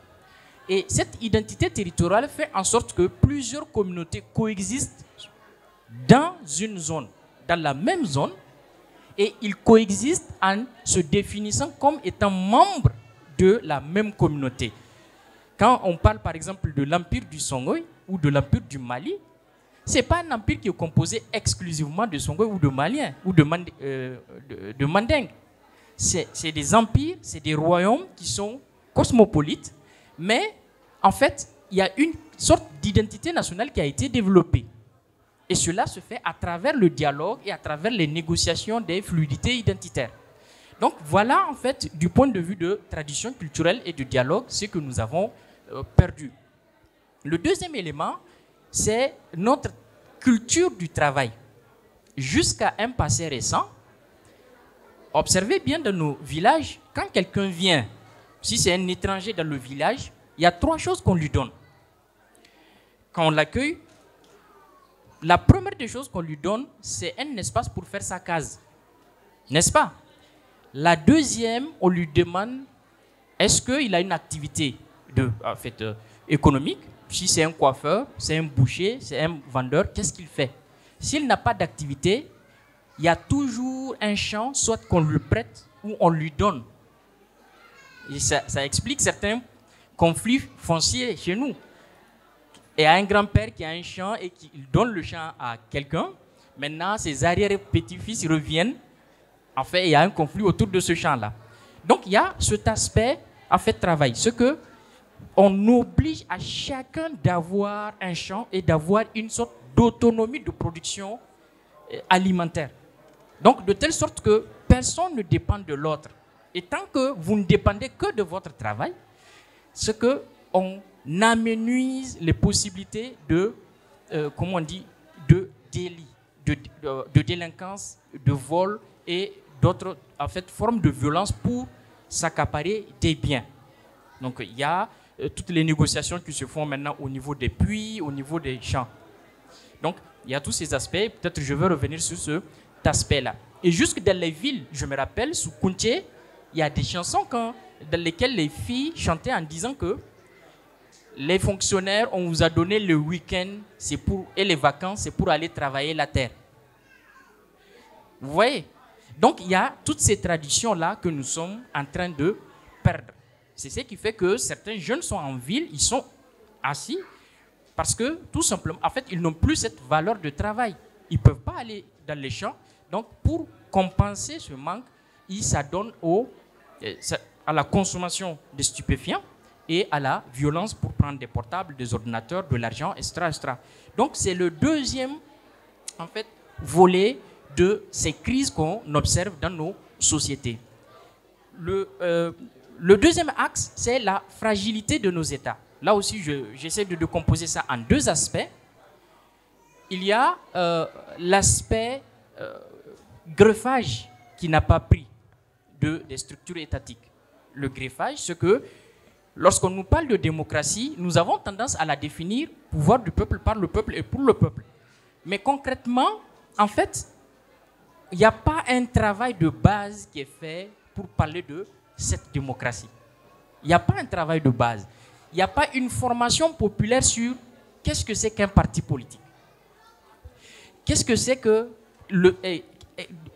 Et cette identité territoriale fait en sorte que plusieurs communautés coexistent dans une zone, dans la même zone, et ils coexistent en se définissant comme étant membres de la même communauté. Quand on parle par exemple de l'empire du Songhai ou de l'empire du Mali, ce n'est pas un empire qui est composé exclusivement de Songhai ou de Maliens ou de Mandingues. C'est des empires, c'est des royaumes qui sont cosmopolites, mais en fait, il y a une sorte d'identité nationale qui a été développée. Et cela se fait à travers le dialogue et à travers les négociations des fluidités identitaires. Donc voilà en fait, du point de vue de tradition culturelle et de dialogue, ce que nous avons perdu. Le deuxième élément, c'est notre culture du travail. Jusqu'à un passé récent, observez bien dans nos villages, quand quelqu'un vient, si c'est un étranger dans le village, il y a 3 choses qu'on lui donne. Quand on l'accueille, la première des choses qu'on lui donne, c'est un espace pour faire sa case. N'est-ce pas? La deuxième, on lui demande, est-ce qu'il a une activité économique? Si c'est un coiffeur, c'est un boucher, c'est un vendeur, qu'est-ce qu'il fait? S'il n'a pas d'activité, il y a toujours un champ, soit qu'on lui prête ou on lui donne. Et ça explique certains conflits fonciers chez nous. Et il y a un grand-père qui a un champ et qui donne le champ à quelqu'un, Maintenant, ses arrière-petits-fils reviennent. En fait, il y a un conflit autour de ce champ-là. Donc, il y a cet aspect, en fait, travail. Ce que on oblige à chacun d'avoir un champ et d'avoir une sorte d'autonomie de production alimentaire. Donc, de telle sorte que personne ne dépend de l'autre. Et tant que vous ne dépendez que de votre travail, ce que on amenuise les possibilités de, comment on dit, de délit, de délinquance, de vol et d'autres en fait, formes de violence pour s'accaparer des biens. Donc, il y a toutes les négociations qui se font maintenant au niveau des puits, au niveau des champs. Donc, il y a tous ces aspects. Peut-être je vais revenir sur cet aspect-là. Et jusque dans les villes, je me rappelle, sous Kounché, il y a des chansons dans lesquelles les filles chantaient en disant que les fonctionnaires, on vous a donné le week-end et les vacances, c'est pour aller travailler la terre. Vous voyez? Donc, il y a toutes ces traditions-là que nous sommes en train de perdre. C'est ce qui fait que certains jeunes sont en ville, ils sont assis parce que, tout simplement, en fait, ils n'ont plus cette valeur de travail. Ils ne peuvent pas aller dans les champs. Donc, pour compenser ce manque, ils s'adonnent à la consommation de stupéfiants et à la violence pour prendre des portables, des ordinateurs, de l'argent, etc., etc. Donc, c'est le deuxième, en fait, volet de ces crises qu'on observe dans nos sociétés. Le deuxième axe, c'est la fragilité de nos États. Là aussi, j'essaie de décomposer ça en deux aspects. Il y a l'aspect greffage qui n'a pas pris des structures étatiques. Le greffage, c'est que lorsqu'on nous parle de démocratie, nous avons tendance à la définir pouvoir du peuple, par le peuple et pour le peuple. Mais concrètement, en fait, il n'y a pas un travail de base qui est fait pour parler de cette démocratie. Il n'y a pas un travail de base. Il n'y a pas une formation populaire sur qu'est-ce que c'est qu'un parti politique. Qu'est-ce que c'est que...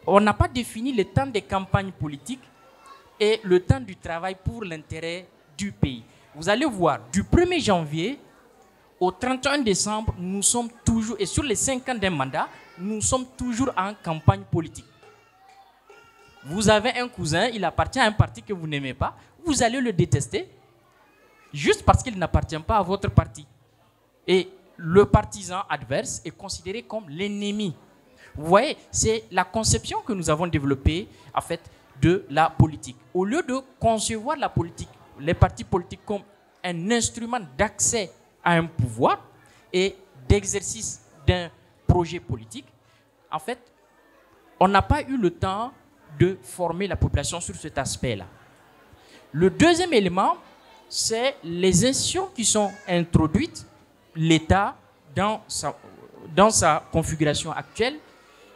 on n'a pas défini le temps des campagnes politiques et le temps du travail pour l'intérêt du pays. Vous allez voir, du 1er janvier au 31 décembre, nous sommes toujours, et sur les 5 ans d'un mandat, nous sommes toujours en campagne politique. Vous avez un cousin, il appartient à un parti que vous n'aimez pas, vous allez le détester juste parce qu'il n'appartient pas à votre parti. Et le partisan adverse est considéré comme l'ennemi. Vous voyez, c'est la conception que nous avons développée en fait, de la politique. Au lieu de concevoir la politique, les partis politiques comme un instrument d'accès à un pouvoir et d'exercice d'un projet politique, en fait, on n'a pas eu le temps de former la population sur cet aspect-là. Le deuxième élément, c'est les institutions qui sont introduites, l'État dans sa configuration actuelle,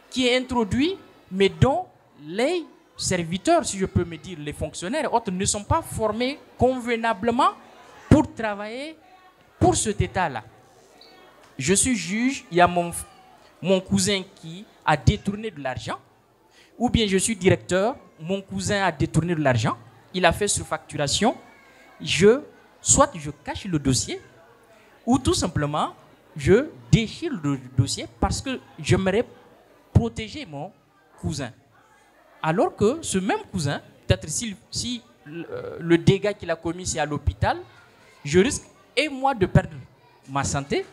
qui est introduit, mais dont les serviteurs, si je peux me dire, les fonctionnaires et autres, ne sont pas formés convenablement pour travailler pour cet État-là. Je suis juge, il y a mon cousin qui a détourné de l'argent, ou bien je suis directeur, mon cousin a détourné de l'argent, il a fait surfacturation, soit je cache le dossier, ou tout simplement, je déchire le dossier parce que j'aimerais protéger mon cousin. Alors que ce même cousin, peut-être si le dégât qu'il a commis c'est à l'hôpital, je risque et moi de perdre ma santé,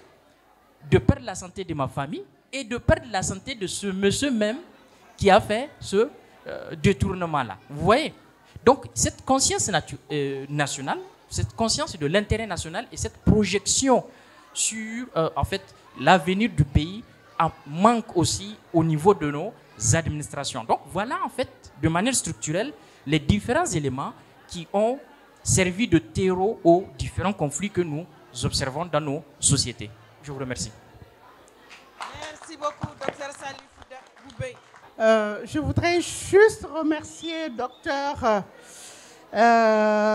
de perdre la santé de ma famille et de perdre la santé de ce monsieur même qui a fait ce détournement-là. Vous voyez? Donc cette conscience nationale, cette conscience de l'intérêt national et cette projection sur en fait, l'avenir du pays manque aussi au niveau de nos administrations. Donc voilà en fait de manière structurelle les différents éléments qui ont servi de terreau aux différents conflits que nous observons dans nos sociétés. Je vous remercie. Merci beaucoup, Dr Salif Boubé. Je voudrais juste remercier Dr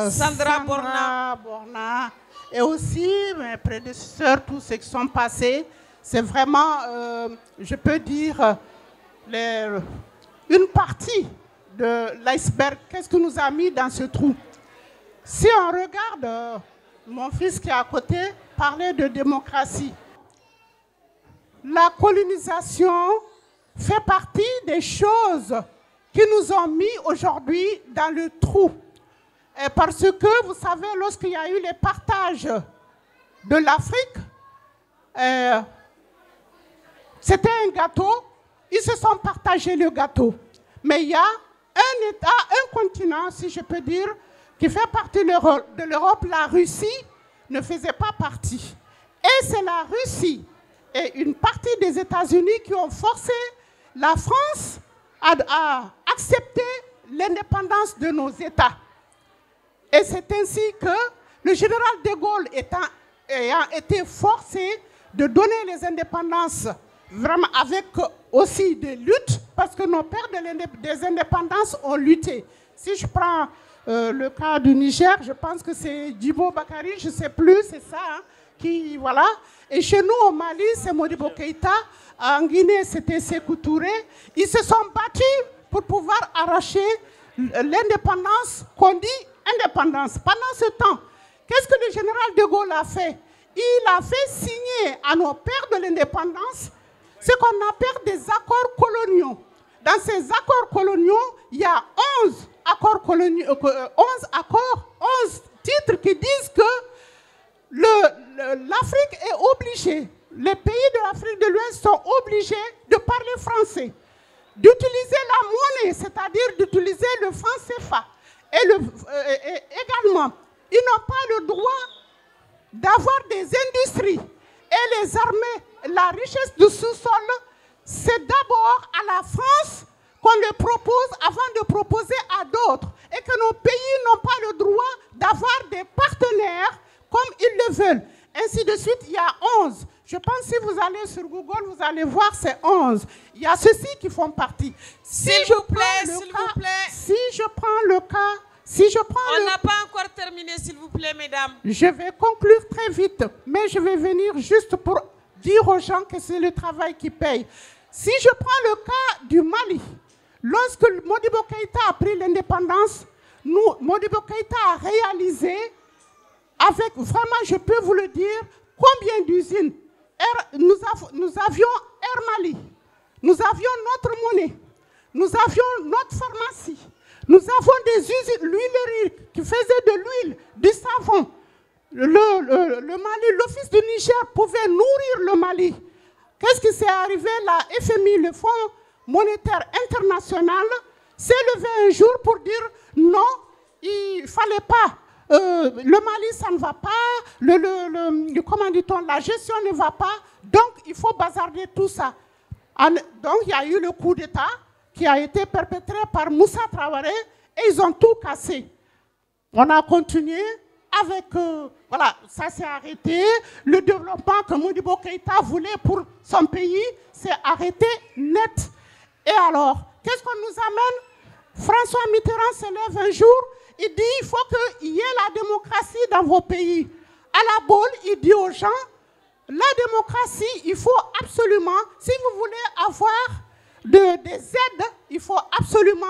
Sandra Borna et aussi mes prédécesseurs, tous ceux qui sont passés. C'est vraiment, je peux dire, une partie de l'iceberg. Qu'est-ce qui nous a mis dans ce trou? Si on regarde mon fils qui est à côté parler de démocratie, la colonisation fait partie des choses qui nous ont mis aujourd'hui dans le trou. Et parce que, vous savez, lorsqu'il y a eu les partages de l'Afrique, c'était un gâteau, ils se sont partagés le gâteau. Mais il y a un État, un continent, si je peux dire, qui fait partie de l'Europe, la Russie ne faisait pas partie. Et c'est la Russie et une partie des États-Unis qui ont forcé la France à accepter l'indépendance de nos États. Et c'est ainsi que le général de Gaulle ayant été forcé de donner les indépendances, vraiment avec aussi des luttes, parce que nos pères des indépendances ont lutté. Si je prends le cas du Niger, je pense que c'est Djibo Bakary, je ne sais plus, c'est ça, hein, qui, voilà. Et chez nous, au Mali, c'est Modibo Keïta. En Guinée, c'était Sékou Touré. Ils se sont battus pour pouvoir arracher l'indépendance qu'on dit indépendance. Pendant ce temps, qu'est-ce que le général de Gaulle a fait? Il a fait signer à nos pères de l'indépendance ce qu'on appelle des accords coloniaux. Dans ces accords coloniaux, il y a 11 accords coloniaux, 11 titres qui disent que l'Afrique est obligée, les pays de l'Afrique de l'Ouest sont obligés de parler français, d'utiliser la monnaie, c'est-à-dire d'utiliser le franc CFA. Et également, ils n'ont pas le droit d'avoir des industries. Et les armées, la richesse du sous-sol, c'est d'abord à la France qu'on le propose avant de proposer à d'autres. Et que nos pays n'ont pas le droit d'avoir des partenaires comme ils le veulent. Ainsi de suite, il y a 11. Je pense que si vous allez sur Google, vous allez voir ces 11. Il y a ceux-ci qui font partie. S'il vous plaît. Si je prends le cas, on n'a pas encore terminé, s'il vous plaît, mesdames. Je vais conclure très vite, mais je vais venir juste pour dire aux gens que c'est le travail qui paye. Si je prends le cas du Mali, lorsque Modibo Keïta a pris l'indépendance, Modibo Keïta a réalisé, avec vraiment, je peux vous le dire, combien d'usines. Nous avions Air Mali, nous avions notre monnaie, nous avions notre pharmacie, nous avons des usines, l'huilerie qui faisait de l'huile, du savon. Le Mali, l'Office du Niger pouvait nourrir le Mali. Qu'est-ce qui s'est arrivé? La FMI, le Fonds monétaire international, s'est levé un jour pour dire non, il ne fallait pas. Le Mali, ça ne va pas. Comment dit-on? La gestion ne va pas. Donc, il faut bazarder tout ça. Donc, il y a eu le coup d'État qui a été perpétré par Moussa Traoré et ils ont tout cassé. On a continué avec... voilà, ça s'est arrêté. Le développement que Modibo Keïta voulait pour son pays s'est arrêté net. Et alors, qu'est-ce qu'on nous amène? François Mitterrand se lève un jour, il dit il faut qu'il y ait la démocratie dans vos pays. À la Baule, il dit aux gens, la démocratie, il faut absolument, si vous voulez avoir des aides, il faut absolument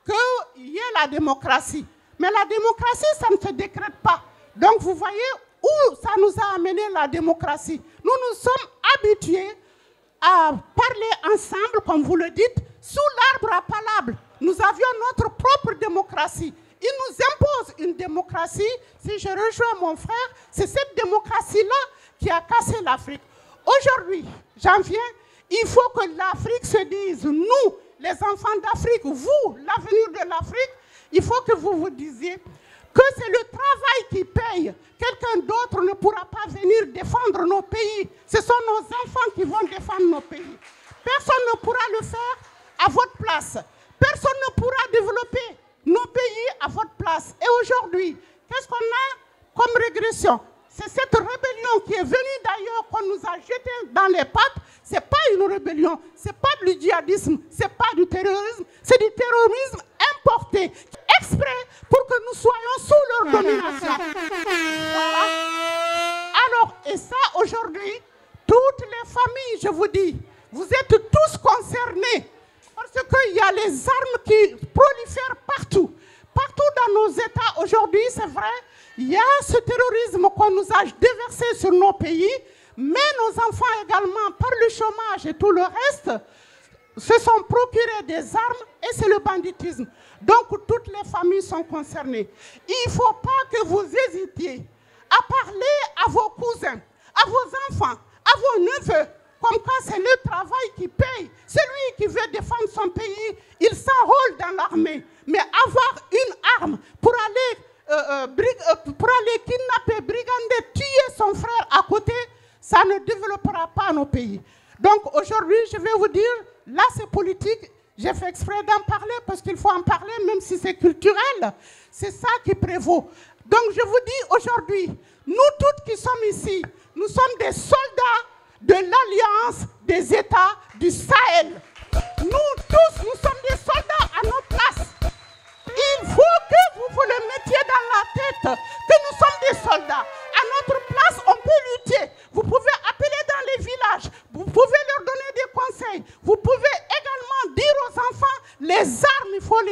qu'il y ait la démocratie. Mais la démocratie, ça ne se décrète pas. Donc vous voyez où ça nous a amené la démocratie. Nous nous sommes habitués à parler ensemble, comme vous le dites, sous l'arbre à palabre. Nous avions notre propre démocratie. Il nous impose une démocratie. Si je rejoins mon frère, c'est cette démocratie-là qui a cassé l'Afrique. Aujourd'hui, j'en viens, il faut que l'Afrique se dise, nous, les enfants d'Afrique, vous, l'avenir de l'Afrique, il faut que vous vous disiez que c'est le travail qui paye. Quelqu'un d'autre ne pourra pas venir défendre nos pays. Ce sont nos enfants qui vont défendre nos pays. Personne ne pourra le faire à votre place. Personne ne pourra développer nos pays à votre place. Et aujourd'hui, qu'est-ce qu'on a comme régression? C'est cette rébellion qui est venue d'ailleurs, qu'on nous a jeté dans les pattes. Ce n'est pas une rébellion, ce n'est pas du djihadisme, ce n'est pas du terrorisme, c'est du terrorisme importé, exprès pour que nous soyons sous leur domination. Voilà. Alors, et ça aujourd'hui, toutes les familles, je vous dis, vous êtes tous concernés. Parce qu'il y a les armes qui prolifèrent partout. Partout dans nos États aujourd'hui, c'est vrai, il y a ce terrorisme qu'on nous a déversé sur nos pays, mais nos enfants également, par le chômage et tout le reste, se sont procurés des armes et c'est le banditisme. Donc toutes les familles sont concernées. Il ne faut pas que vous hésitiez à parler à vos cousins, à vos enfants, à vos neveux, comme quoi c'est le travail qui paye. Celui qui veut défendre son pays, il s'enrôle dans l'armée. Mais avoir une arme pour aller kidnapper, brigander, tuer son frère à côté, ça ne développera pas nos pays. Donc aujourd'hui, je vais vous dire, là c'est politique, j'ai fait exprès d'en parler parce qu'il faut en parler même si c'est culturel. C'est ça qui prévaut. Donc je vous dis aujourd'hui, nous toutes qui sommes ici, nous sommes des soldats de l'Alliance des États du Sahel. Nous tous, nous sommes des soldats à nos places. Il faut que vous le mettiez dans la tête que nous sommes des soldats. À notre place, on peut lutter. Vous pouvez appeler dans les villages. Vous pouvez leur donner des conseils. Vous pouvez également dire aux enfants, les armes, il faut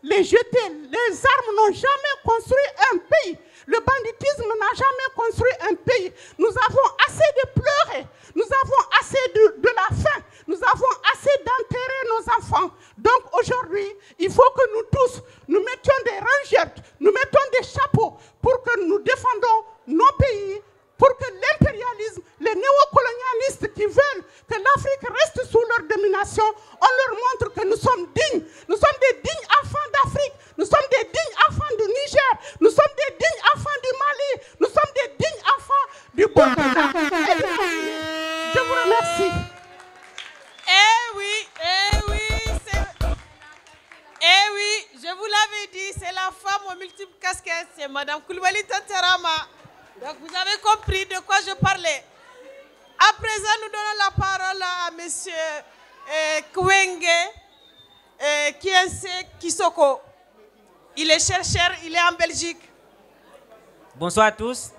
les jeter. Les armes n'ont jamais construit un pays. Le banditisme n'a jamais construit un pays. Nous avons assez de pleurer. Nous avons assez de la faim. Nous avons assez d'enterrer nos enfants. Donc aujourd'hui, il faut que nous tous, nous mettions des rangettes, nous mettons des chapeaux pour que nous défendons nos pays, pour que l'impérialisme, les néocolonialistes qui veulent que l'Afrique reste sous leur domination, on leur montre que nous sommes dignes. Nous sommes des dignes enfants d'Afrique. Nous sommes des dignes enfants du Niger. Nous sommes des dignes enfants du Mali. Nous sommes des dignes enfants du Burkina. Je vous remercie. Je vous l'avais dit, c'est la femme aux multiples casquettes, c'est Madame Coulibaly Tantarama. Donc vous avez compris de quoi je parlais. À présent, nous donnons la parole à Monsieur Kwenge Kiense Kisoko. Il est chercheur, il est en Belgique. Bonsoir à tous.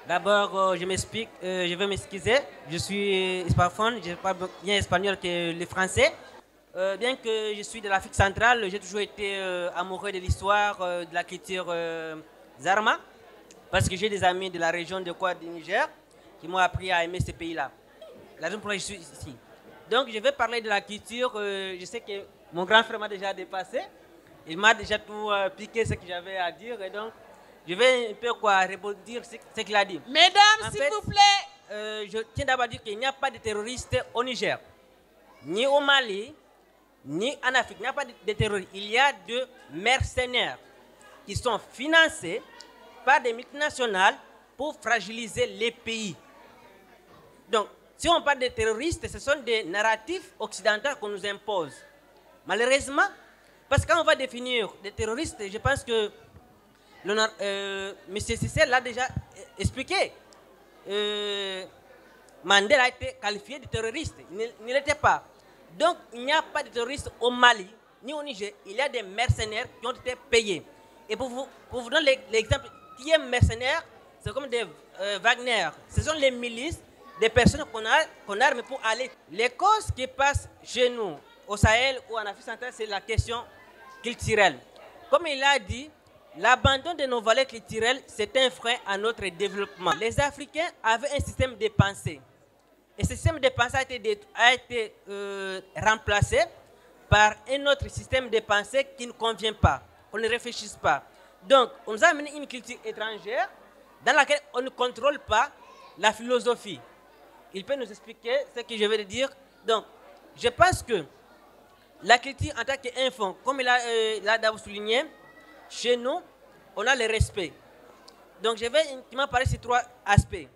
D'abord, je veux m'excuser. Je suis hispanophone, je parle bien espagnol que le français. Bien que je suis de l'Afrique centrale, j'ai toujours été amoureux de l'histoire, de la culture Zarma, parce que j'ai des amis de la région de du Niger qui m'ont appris à aimer ce pays-là. La raison pour laquelle je suis ici. Donc je vais parler de la culture. Je sais que mon grand frère m'a déjà dépassé. Il m'a déjà tout piqué ce que j'avais à dire. Et donc je vais un peu rebondir ce qu'il a dit. Mesdames, s'il vous plaît. Je tiens d'abord à dire qu'il n'y a pas de terroristes au Niger, ni au Mali, ni en Afrique. Il n'y a pas de terroristes. Il y a de mercenaires qui sont financés par des multinationales pour fragiliser les pays. Donc, si on parle de terroristes, ce sont des narratifs occidentaux qu'on nous impose. Malheureusement, parce que quand on va définir des terroristes, je pense que M. Cissé l'a déjà expliqué. Mandela a été qualifié de terroriste. Il ne l'était pas. Donc, il n'y a pas de terroristes au Mali, ni au Niger. Il y a des mercenaires qui ont été payés. Et pour vous donner l'exemple, qui est mercenaire, c'est comme des Wagner. Ce sont les milices des personnes qu'on arme pour aller. Les causes qui passent chez nous, au Sahel ou en Afrique centrale, c'est la question culturelle. Comme il a dit, l'abandon de nos valeurs culturelles, c'est un frein à notre développement. Les Africains avaient un système de pensée. Et ce système de pensée a été remplacé par un autre système de pensée qui ne convient pas. On ne réfléchit pas. Donc, on nous a amené une culture étrangère dans laquelle on ne contrôle pas la philosophie. Il peut nous expliquer ce que je vais dire. Donc, je pense que la culture en tant qu'infant, comme il a d'abord souligné, chez nous, on a le respect. Donc, je vais intimement parler de ces trois aspects.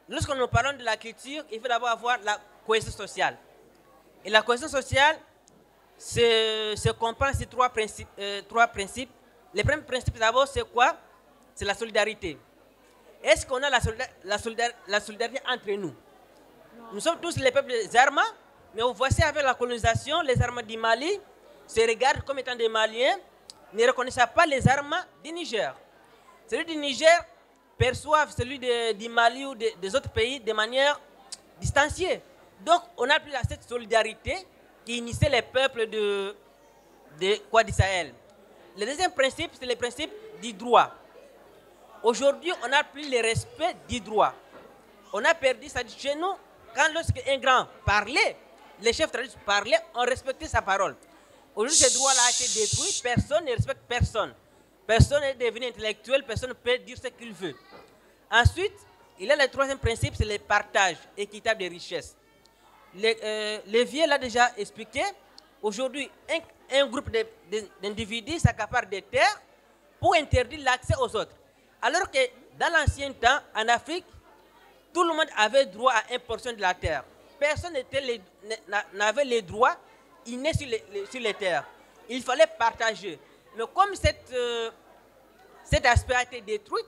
Lorsque nous parlons de la culture, il faut d'abord avoir la cohésion sociale. Et la cohésion sociale se comprend ces trois principes. Le premier principe d'abord, c'est quoi? C'est la solidarité. Est-ce qu'on a la solidarité entre nous? Nous sommes tous les peuples Zarma, mais vous voici avec la colonisation, les Zarma du Mali se regardent comme étant des Maliens, ne reconnaissant pas les Zarma du Niger. Celui du Niger perçoivent celui du Mali ou des autres pays de manière distanciée. Donc, on a plus cette solidarité qui initiait les peuples du Sahel. Le deuxième principe, c'est le principe du droit. Aujourd'hui, on n'a plus le respect du droit. On a perdu ça chez nous. Quand lorsqu'un grand parlait, les chefs traditionnels parlaient, on respectait sa parole. Aujourd'hui, ce droit-là a été détruit, personne ne respecte personne. Personne n'est devenu intellectuel, personne ne peut dire ce qu'il veut. Ensuite, il y a le troisième principe, c'est le partage équitable des richesses. Le vieux l'a déjà expliqué. Aujourd'hui, un groupe d'individus s'accapare des terres pour interdire l'accès aux autres. Alors que dans l'ancien temps, en Afrique, tout le monde avait droit à une portion de la terre. Personne n'avait les droits innés sur les terres. Il fallait partager. Mais comme cet aspect a été détruit,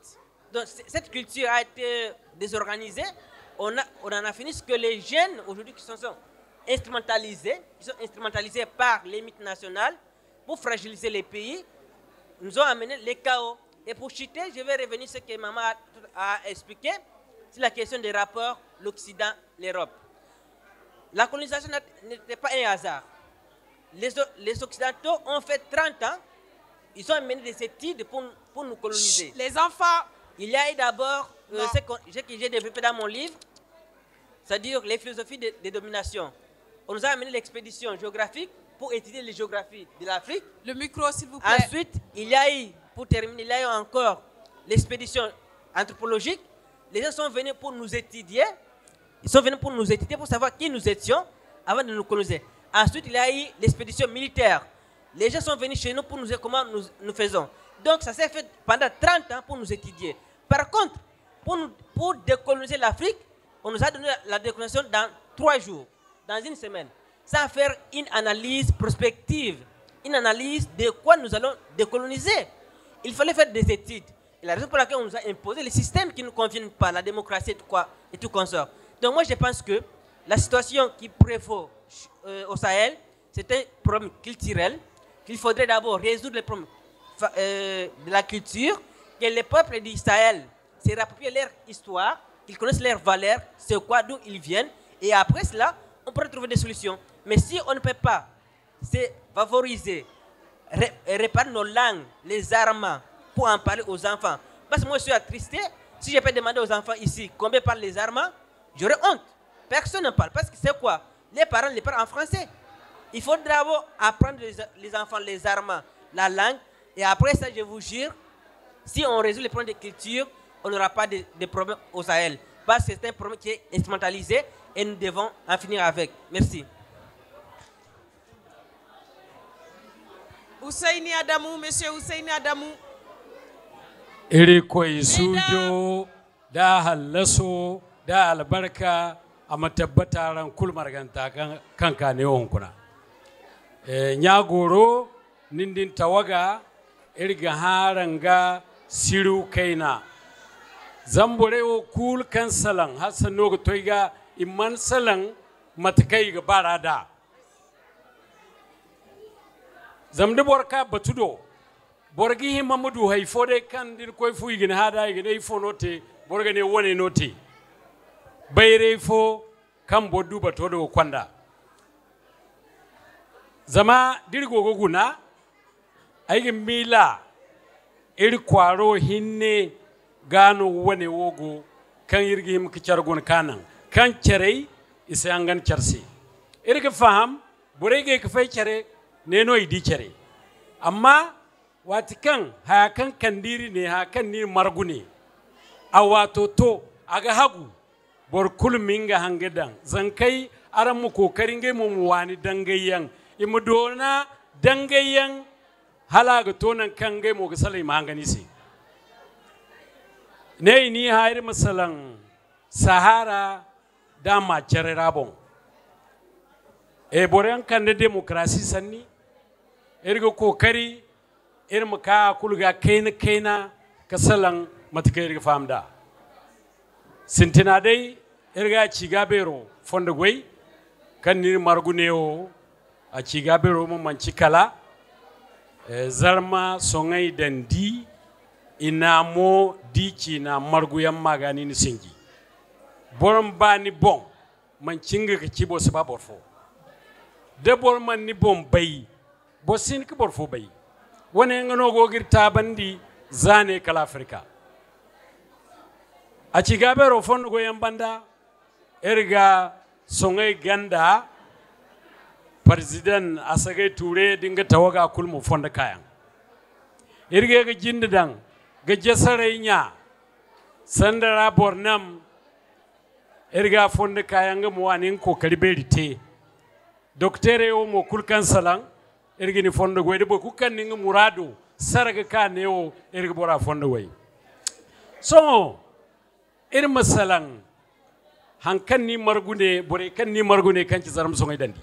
donc cette culture a été désorganisée, on en a fini ce que les jeunes aujourd'hui qui sont instrumentalisés par les mythes nationales pour fragiliser les pays, nous ont amené les chaos. Et pour chuter, je vais revenir sur ce que maman a expliqué, c'est la question des rapports, l'Occident, l'Europe. La colonisation n'était pas un hasard. Les Occidentaux ont fait 30 ans, ils ont mené des études pour nous coloniser. Les enfants. Il y a eu d'abord ce que j'ai développé dans mon livre, c'est-à-dire les philosophies de domination. On nous a amené l'expédition géographique pour étudier les géographies de l'Afrique. Le micro, s'il vous plaît. Ensuite, il y a eu, pour terminer, il y a eu encore l'expédition anthropologique. Les gens sont venus pour nous étudier. Ils sont venus pour nous étudier, pour savoir qui nous étions avant de nous coloniser. Ensuite, il y a eu l'expédition militaire. Les gens sont venus chez nous pour nous dire comment nous faisons. Donc, ça s'est fait pendant 30 ans pour nous étudier. Par contre, pour décoloniser l'Afrique, on nous a donné la décolonisation dans 3 jours, dans une semaine, sans faire une analyse prospective, une analyse de quoi nous allons décoloniser. Il fallait faire des études. Et la raison pour laquelle on nous a imposé les systèmes qui ne nous conviennent pas, la démocratie et tout consort. Donc moi, je pense que la situation qui prévaut au Sahel, c'est un problème culturel, qu'il faudrait d'abord résoudre les problèmes de la culture, que les peuples du Sahel se rapproprient leur histoire, qu'ils connaissent leurs valeurs, c'est quoi, d'où ils viennent, et après cela, on pourrait trouver des solutions. Mais si on ne peut pas se favoriser, réparer nos langues, les armes, pour en parler aux enfants, parce que moi je suis attristé, si je peux demander aux enfants ici combien parlent les armes, j'aurais honte. Personne ne parle, parce que c'est quoi? Les parents les parlent en français. Il faut d'abord apprendre les enfants les armes, la langue, et après ça, je vous jure, si on résout les problèmes de culture, on n'aura pas de problème au Sahel. Parce que c'est un problème qui est instrumentalisé et nous devons en finir avec. Merci. Ousseini Adamou, monsieur Ousseini Adamou. Iri koyi sujo da hallaso da albarka a matabbataran kulmarganta kanka ne honkuna. Nyagoro nindin tawaga irga haranga siru kaina. Zamborewo kul kansalan hasan nogo toiga imman salan matakai ga barada. Zamde borka batudo borgi himamadu haifode kan dir koy fu igin hada igin ifo note borga ne wone note bayre fo kan boddu batodo kwanda zama dirgo goguna aigin mila iri kwaro hinne gano wone wogo kan yirgi him kicargon kanan kan cerei isa angan cersi irga faham borege ka fay cere neno idi cere amma watikan hakan kandiri ne hakan ni margune awato to aga hagu bor kulminga hangedan zankai aran mu kokarin ge mu wani dangayan imudona dangayan halaga tonan kan ge mu ga salai mahangani si ne ni hayr masalan sahara da ma cere rabon e boren kan de demokrasi sanni ergo kokari irma ka kulga kaina kasalan matkai irga famda sintina dai irga cigabero fonda goy kan ni marguneo a cigabero mo manci kala zarma songai dandi inamo dici na marguyan magani ni singi borom bani bon mancinga ka cibo sababor fo de borman ni bon bay bosin ka borfo bay wone ngano gogir tabandi zane kala Afrika a cigabero fongo yambanda erga songai ganda president asage ture dinga tawaga kulmu fonda kayan irge ga jindidan ga jasarainya sandara bornam irga fonda kayan ga muwanin kokari berite doktere o mo kulkan salan irgi ni fonda goyde bo kukan ninga murado saraga ka neo irga bora fonda way so ir masalan hankan ni margune bore kan ni margune kan ci zaram so ngay dandi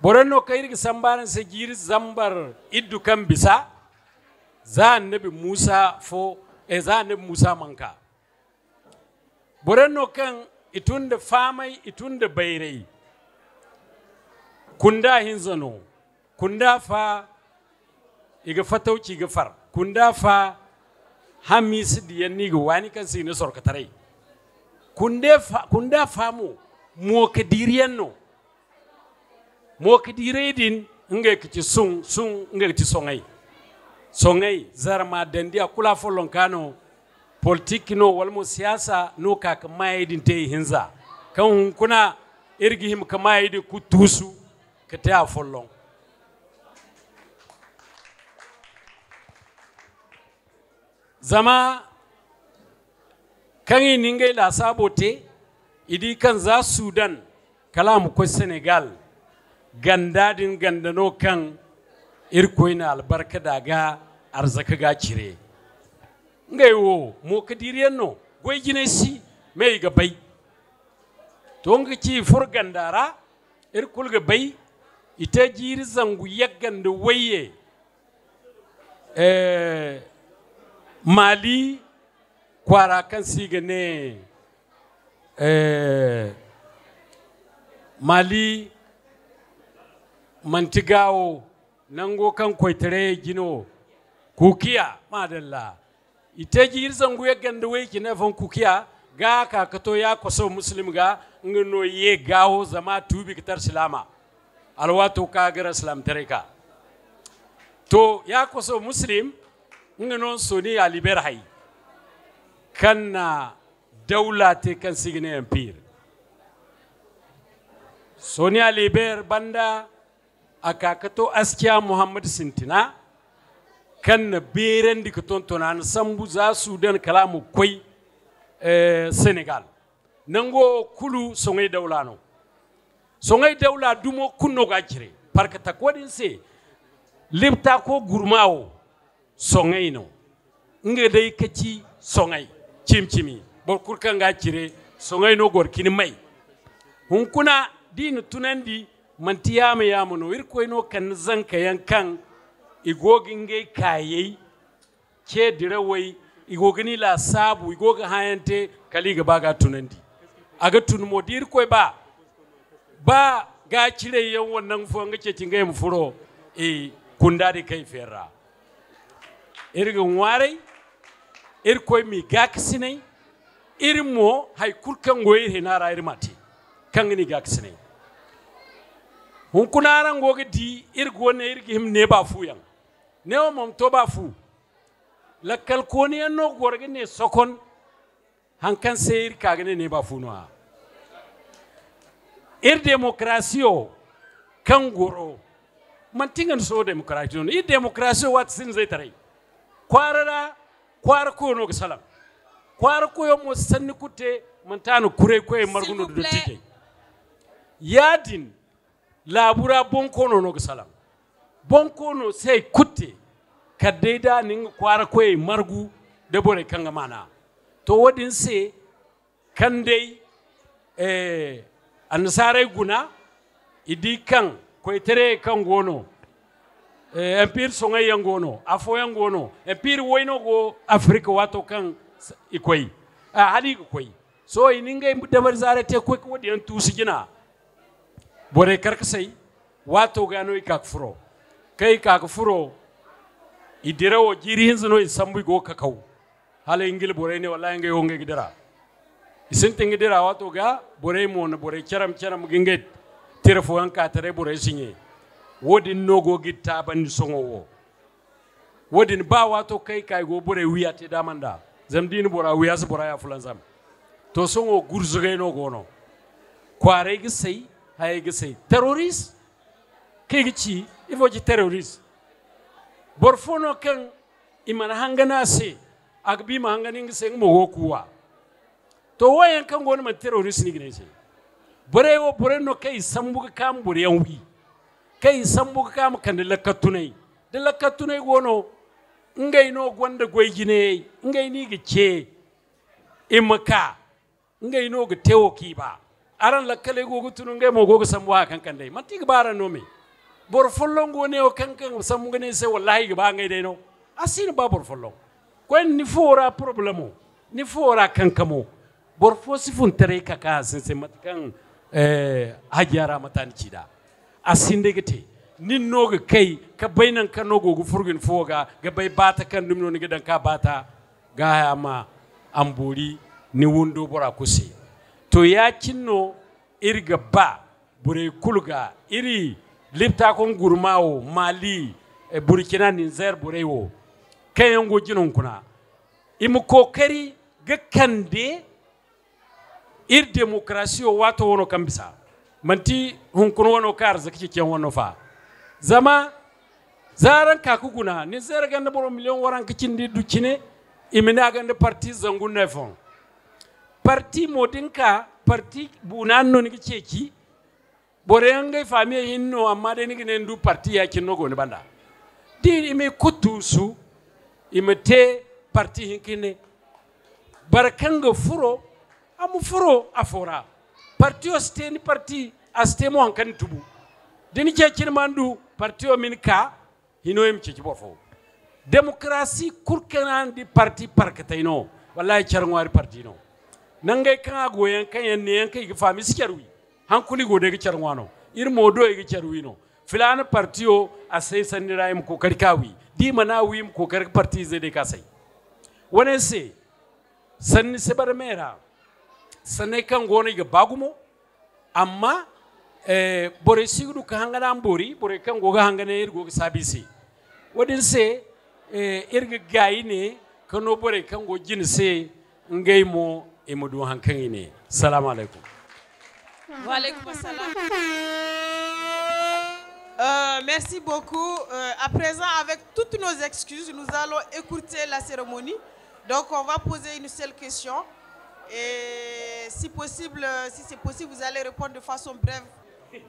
boranno kayirgi sambaran se jiri zambar iddu kan bisa za annabi Musa fo za annabi Musa manka boranno kan itunda famai itunda bayrei kunda hinzano kunda fa iga fatauci ga far kunda fa hamis diyanni ga wani kan sine sorkatare kunda famu mo kadiriyanno mo kadire din nga kici sun nga kici songai zarma dandi akula folon kano politique no walmo siyasa no kaka mayidin te hinza kan kuna irgihim kamayidi kutusu kete a folon zama kan yi ningai la sabote idi kan za Sudan kalamu ko Senegal gandadin gandano kan irkoina albarka daga arzaka ga cire ngai wo mo kadiriyan no goy gine si mai ga bai to nga ci fur gandara irkul ga bai ita jiri zangu yaggan da waye Mali kwara kan siga ne Mali mantigawo nango kan koitare gino kukiya madalla ita jiri zangu yaggan da waye kina fan kukiya ga ka kato ya kwaso muslim ga ngino ye gawo zama tubi kitar silama alwato ka gara islam tareka to ya kwaso muslim ngino soni aliber hay kanna daula te kan signe empire soni aliber banda aka kato askiya muhammad sintina kanna beren di katon tonan sambu za sudan kalamu koi Senegal nango kulu songai daula no songai daula dumo kunno ga jire parka takodin se lipta ko gurmawo songai no nge dai kaci songai cimcimi bor kurkan ga jire songai no gor kini mai hun kuna dinu tunandi mantiyama yamuno irko no kan zanka yankan igogin gai kayai ke dirawai igogini la sabu igoga hayante kaliga baga tunandi aga tunmo dir koy ba ga cire yan wannan fo ngace cinga mu furo kundari kai ferra irga ware koy mi gaksinai irmo hay kulkan goyi hinara irmati kangini gaksinai hun kunaran goga di irgo ne irgi him ne ba fu yan ne o mom to ba fu la kalkoni no gorge ne sokon hankan seyir kagane ne ba funwa demokrasiyo kan goro man tingan so demokrasiyo no demokrasiyo wat sin zai tare kwara ko no salam kwara ko yo mo sanni kutte man tanu kure ko e marguno do tike yadin labura bonko no salam bonko no sai kutte kadeda ning kwara koy margu de bore kanga mana to wodin se kandai ansare guna idi kan koy tere kan gono empire songa yangono afo yangono empire woyno go afrika wato kan ikoy hali koy so ininga dabar zare te koy ko wodi en tusi gina bore karkasai wato gano ikak furo kai kak furo idira wo jiri hinzino isambu go kakau hala ingil bore ne wallahi ngai honge gidara isinte ngidira wato ga bore mo na bore charam ginget tirfo an ka tare bore sinye wodin nogo gitta ban songo wo wodin ba wato kai go bore wiyate damanda zamdin bora wiyas bora ya fulan zam to songo gurzuge no gono kware gi sai hay gi sai terrorist kegi ifo ci terroriste borfono kan imana hangana se agbi ma hangani ngise mo kuwa to wayan kan gona man terroriste ni gine se bore no kai sambuga kam bore yan wi kai sambuga kam kan de lakatunai gono ngai no gwanda goygine ngai ni gice imaka ngai no ga tewo kiba aran lakkale gogo tunu ngai mo gogo samwa kan dai man tiga bara no me bor follon go ne o kan samu ngane se wallahi ga ba ngai dai no asin ba bor follon ko ni fora problemo ni fora kan kamo bor fo sifun tere kaka se matkan hajara matan cida asin de gete nin no ga kai ka bainan kan no gogo furgin foga ga bai bata kan dum no ni gidan ka bata ga ma amburi ni wundo bora kusi to ya kinno irga ba bure kulga iri lipta kon gurmawo mali burkina niger burewo kayan gojinon kuna imu kokari ga kande ir demokrasiyo wato wono kambisa manti hun kun wono kar zakike ken wono fa zama zaran kakuguna ni zer ganda boro million waran kicindi ducine imina ganda parti zangu nefon parti modinka parti bunanno ni ceki bore ngai famiye hinno amma de ni ndu parti ya kinno go ne banda di ime kutusu imete parti hinkine barakanga furo amu furo afora parti oste ni parti aste mo hankan tubu deni ceki mandu parti o minka hino em ceki bofo demokrasi kurkanan di parti parkataino wallahi charngwari parti no nangay kan goyen kan yen kai fami sikerwi hankuli gode ga charwano ir modo ga charwi no filana partio asai sanira im ko karkawi di manawi im ko kar parti zai ka sai wone se sanni se bar mera sanai kan gona ga bagumo amma bore sigdu ka hangana ambori bore kan goga hangana ir goga sabisi wadin se irga gayine kano bore kan go jinse ngay mo Imodou Hankangine. Salam alaikum. Wa alaikum salam. Merci beaucoup. À présent, avec toutes nos excuses, nous allons écouter la cérémonie. Donc, on va poser une seule question. Et si possible, si c'est possible, vous allez répondre de façon brève.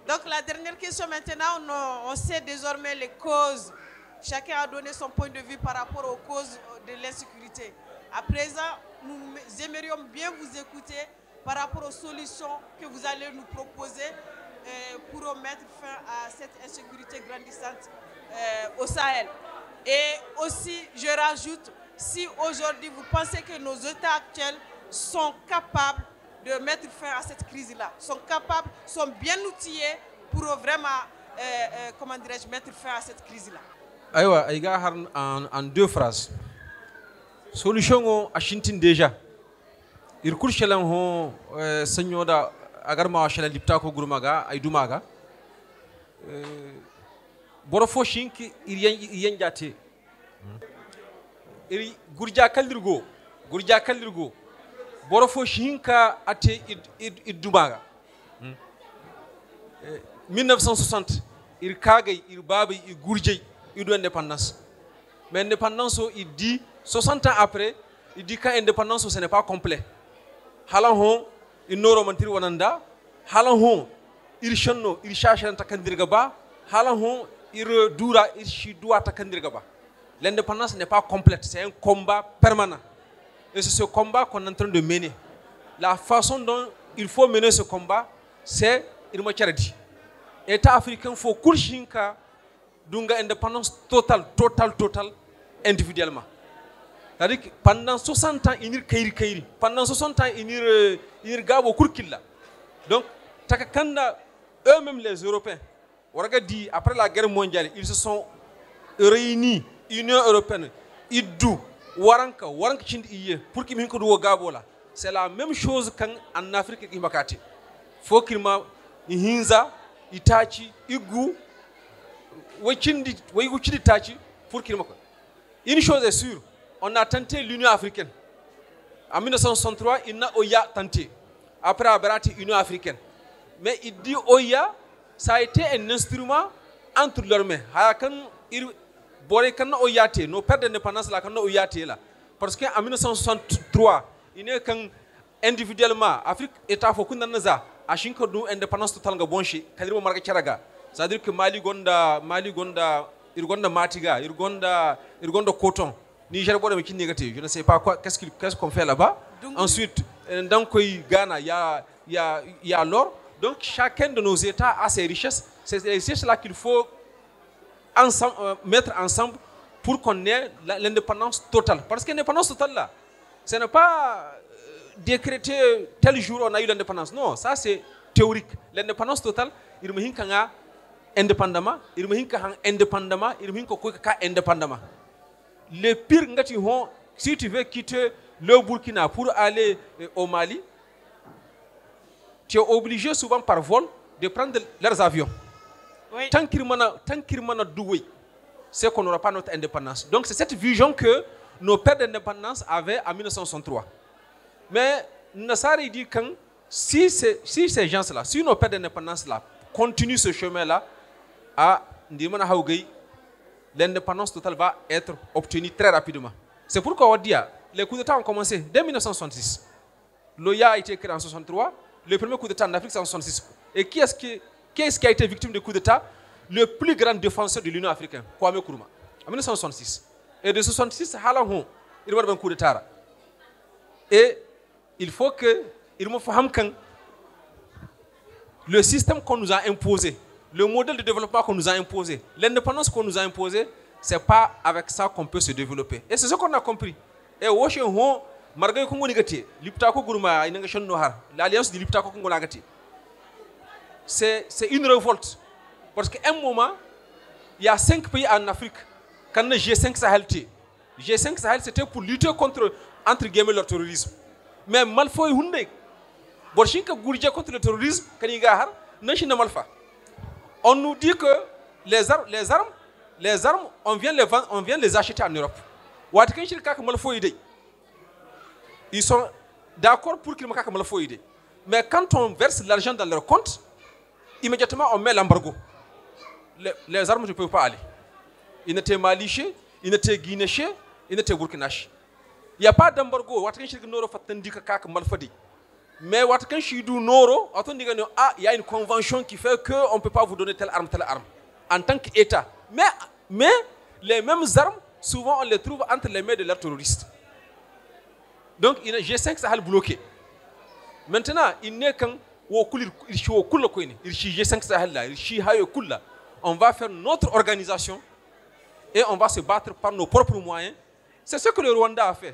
Donc, la dernière question maintenant, on sait désormais les causes. Chacun a donné son point de vue par rapport aux causes de l'insécurité. À présent, nous aimerions bien vous écouter par rapport aux solutions que vous allez nous proposer pour mettre fin à cette insécurité grandissante au Sahel. Et aussi, je rajoute, si aujourd'hui vous pensez que nos États actuels sont capables de mettre fin à cette crise-là, sont bien outillés pour vraiment, comment dirais-je, mettre fin à cette crise-là. Aïwa, Aïga, en deux phrases. Solution a shintin déjà. Il court chez l'un, seigneur da agarma chez la lipta ko gurmaga, aidumaga. Borofo shinki il jate. Il gurja kaldirgo. Borofo shinka ate idumaga. 1960, il kagay, il babay, il gurjay, il doit indépendance. Mais indépendance, il dit 60 ans après, il dit qu'indépendance, ce n'est pas complet. Halahon, il n'aura mentir wananda. Halahon, il channo, il cherche un takandirgaba. Halahon, il dura, il chidua takandirgaba. L'indépendance n'est pas complète, c'est un combat permanent. Et c'est ce combat qu'on est en train de mener. La façon dont il faut mener ce combat, c'est il m'a dit. État africain, il faut courshinka d'une indépendance totale, individuellement. C'est-à-dire que pendant 60 ans, il y a kairi. Pendant 60 ans, il y a gabo kurkilla. Donc, eux-mêmes les Européens, après la guerre mondiale, ils se sont réunis, Union européenne, Idou, Waranka Chindi, pour qu'ils m'incoudent gabo là. C'est la même chose qu'en Afrique qui m'a caté. Faut qu'il m'a Hinza, Itachi, Igu, Wechindi Tachi, pour qu'il m'a. Une chose est sûre, on a tenté l'Union africaine. En 1963, il n'a Oya tenté. Après Aberati, Union africaine. Mais il dit Oya, ça a été un instrument entre leurs mains. Nos pères d'indépendance là, parce qu'en 1963, il n'est qu'un individuellement, Afrique État faut qu'on ait indépendance totale nga bonchi, kadiro marga charaga. C'est-à-dire que Mali gonda, Irgonda Matiga, Irgonda coton. Niger boire qui négatif. Je ne sais pas quoi, qu'est-ce qu'on fait là-bas. Ensuite, dans le Ghana, il y a l'or. Donc chacun de nos États a ses richesses. C'est ces richesses-là qu'il faut mettre ensemble pour qu'on ait l'indépendance totale. Parce que l'indépendance totale là, ce n'est pas décréter tel jour on a eu l'indépendance. Non, ça c'est théorique. L'indépendance totale, il me dit indépendamment, il me dit indépendamment, il me dit indépendamment. Les pires, si tu veux quitter le Burkina pour aller au Mali, tu es obligé souvent par vol de prendre leurs avions. Oui. Tant qu'il y a doué, c'est qu'on n'aura pas notre indépendance. Donc c'est cette vision que nos pères d'indépendance avaient en 1963. Mais Nassari dit que si ces gens-là, si nos pères d'indépendance-là continuent ce chemin-là, l'indépendance totale va être obtenue très rapidement. C'est pourquoi on dit les coups d'État ont commencé dès 1966. L'OIA a été créé en 1963. Le premier coup d'État en Afrique, c'est en 1966. Et qui est-ce qui a été victime du coup d'État? Le plus grand défenseur de l'Union africaine, Kwame Nkrumah, en 1966. Et de 1966, il y a eu un coup d'État. Et il faut que le système qu'on nous a imposé, le modèle de développement qu'on nous a imposé, l'indépendance qu'on nous a imposée, ce n'est pas avec ça qu'on peut se développer. Et c'est ce qu'on a compris. Et l'alliance du Liptako Congo Nagati, c'est une révolte. Parce qu'à un moment, il y a 5 pays en Afrique. Quand le G5 Sahel, G5 Sahel, c'était pour lutter contre, entre guillemets, le terrorisme. Mais Malfoy Hunde, Borshinka Gourja contre le terrorisme, Kanigahar, Nashina Malfa. On nous dit que les armes, on vient les acheter en Europe. Ils sont d'accord pour qu'ils me aident. Mais quand on verse l'argent dans leur compte, immédiatement on met l'embargo. Les armes ne peuvent pas aller. Ils n'étaient malichés, ils n'étaient guinéchés, ils n'étaient burkinachés. Il n'y a pas d'embargo. Mais il y a une convention qui fait qu'on ne peut pas vous donner telle arme en tant qu'État. Mais les mêmes armes, souvent on les trouve entre les mains de leurs terroristes. Donc il y a G5 Sahel bloqué. Maintenant, il n'est qu'un G5 Sahel, on va faire notre organisation et on va se battre par nos propres moyens. C'est ce que le Rwanda a fait.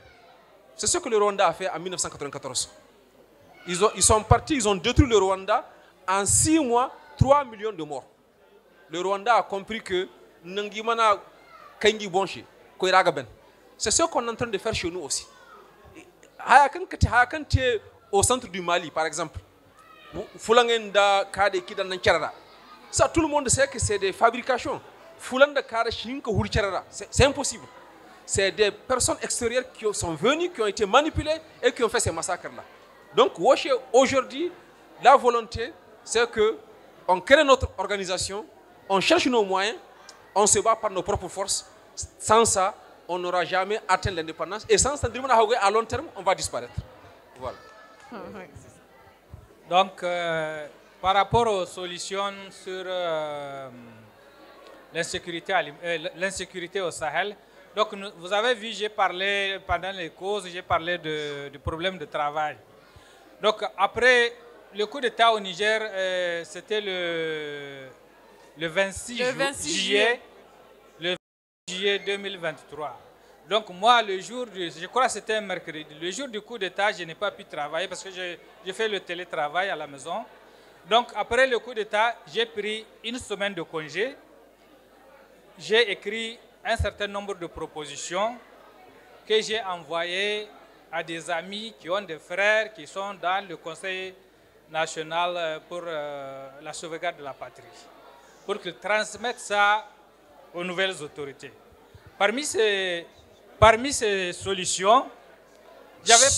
C'est ce que le Rwanda a fait en 1994. Ils sont partis, ils ont détruit le Rwanda. En 6 mois, 3 millions de morts. Le Rwanda a compris que Nangimana Kengi Bonchi, Koiragaben. C'est ce qu'on est en train de faire chez nous aussi. Au centre du Mali, par exemple, ça, tout le monde sait que c'est des fabrications. C'est impossible. C'est des personnes extérieures qui sont venues, qui ont été manipulées et qui ont fait ces massacres-là. Donc, aujourd'hui, la volonté, c'est qu'on crée notre organisation, on cherche nos moyens, on se bat par nos propres forces. Sans ça, on n'aura jamais atteint l'indépendance. Et sans ça, à long terme, on va disparaître. Voilà. Donc, par rapport aux solutions sur l'insécurité au Sahel, donc vous avez vu, j'ai parlé pendant les causes, j'ai parlé du problème de travail. Donc après le coup d'État au Niger, c'était le 26 juillet 2023. Donc moi, je crois que c'était un mercredi, le jour du coup d'État, je n'ai pas pu travailler parce que j'ai fait le télétravail à la maison. Donc après le coup d'État, j'ai pris une semaine de congé. J'ai écrit un certain nombre de propositions que j'ai envoyées à des amis qui ont des frères qui sont dans le Conseil national pour la sauvegarde de la patrie, pour qu'ils transmettent ça aux nouvelles autorités. Parmi ces solutions, j'avais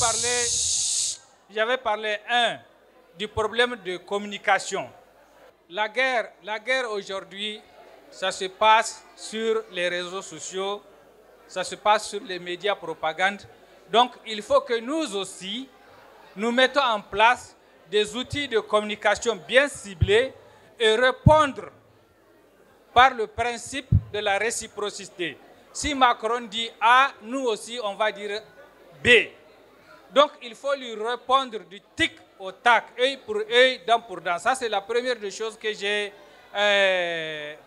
parlé du problème de communication. La guerre aujourd'hui ça se passe sur les réseaux sociaux, ça se passe sur les médias propagande. Donc, il faut que nous aussi, nous mettons en place des outils de communication bien ciblés et répondre par le principe de la réciprocité. Si Macron dit A, nous aussi, on va dire B. Donc, il faut lui répondre du tic au tac, œil pour œil, dent pour dent. Ça, c'est la première des choses que j'ai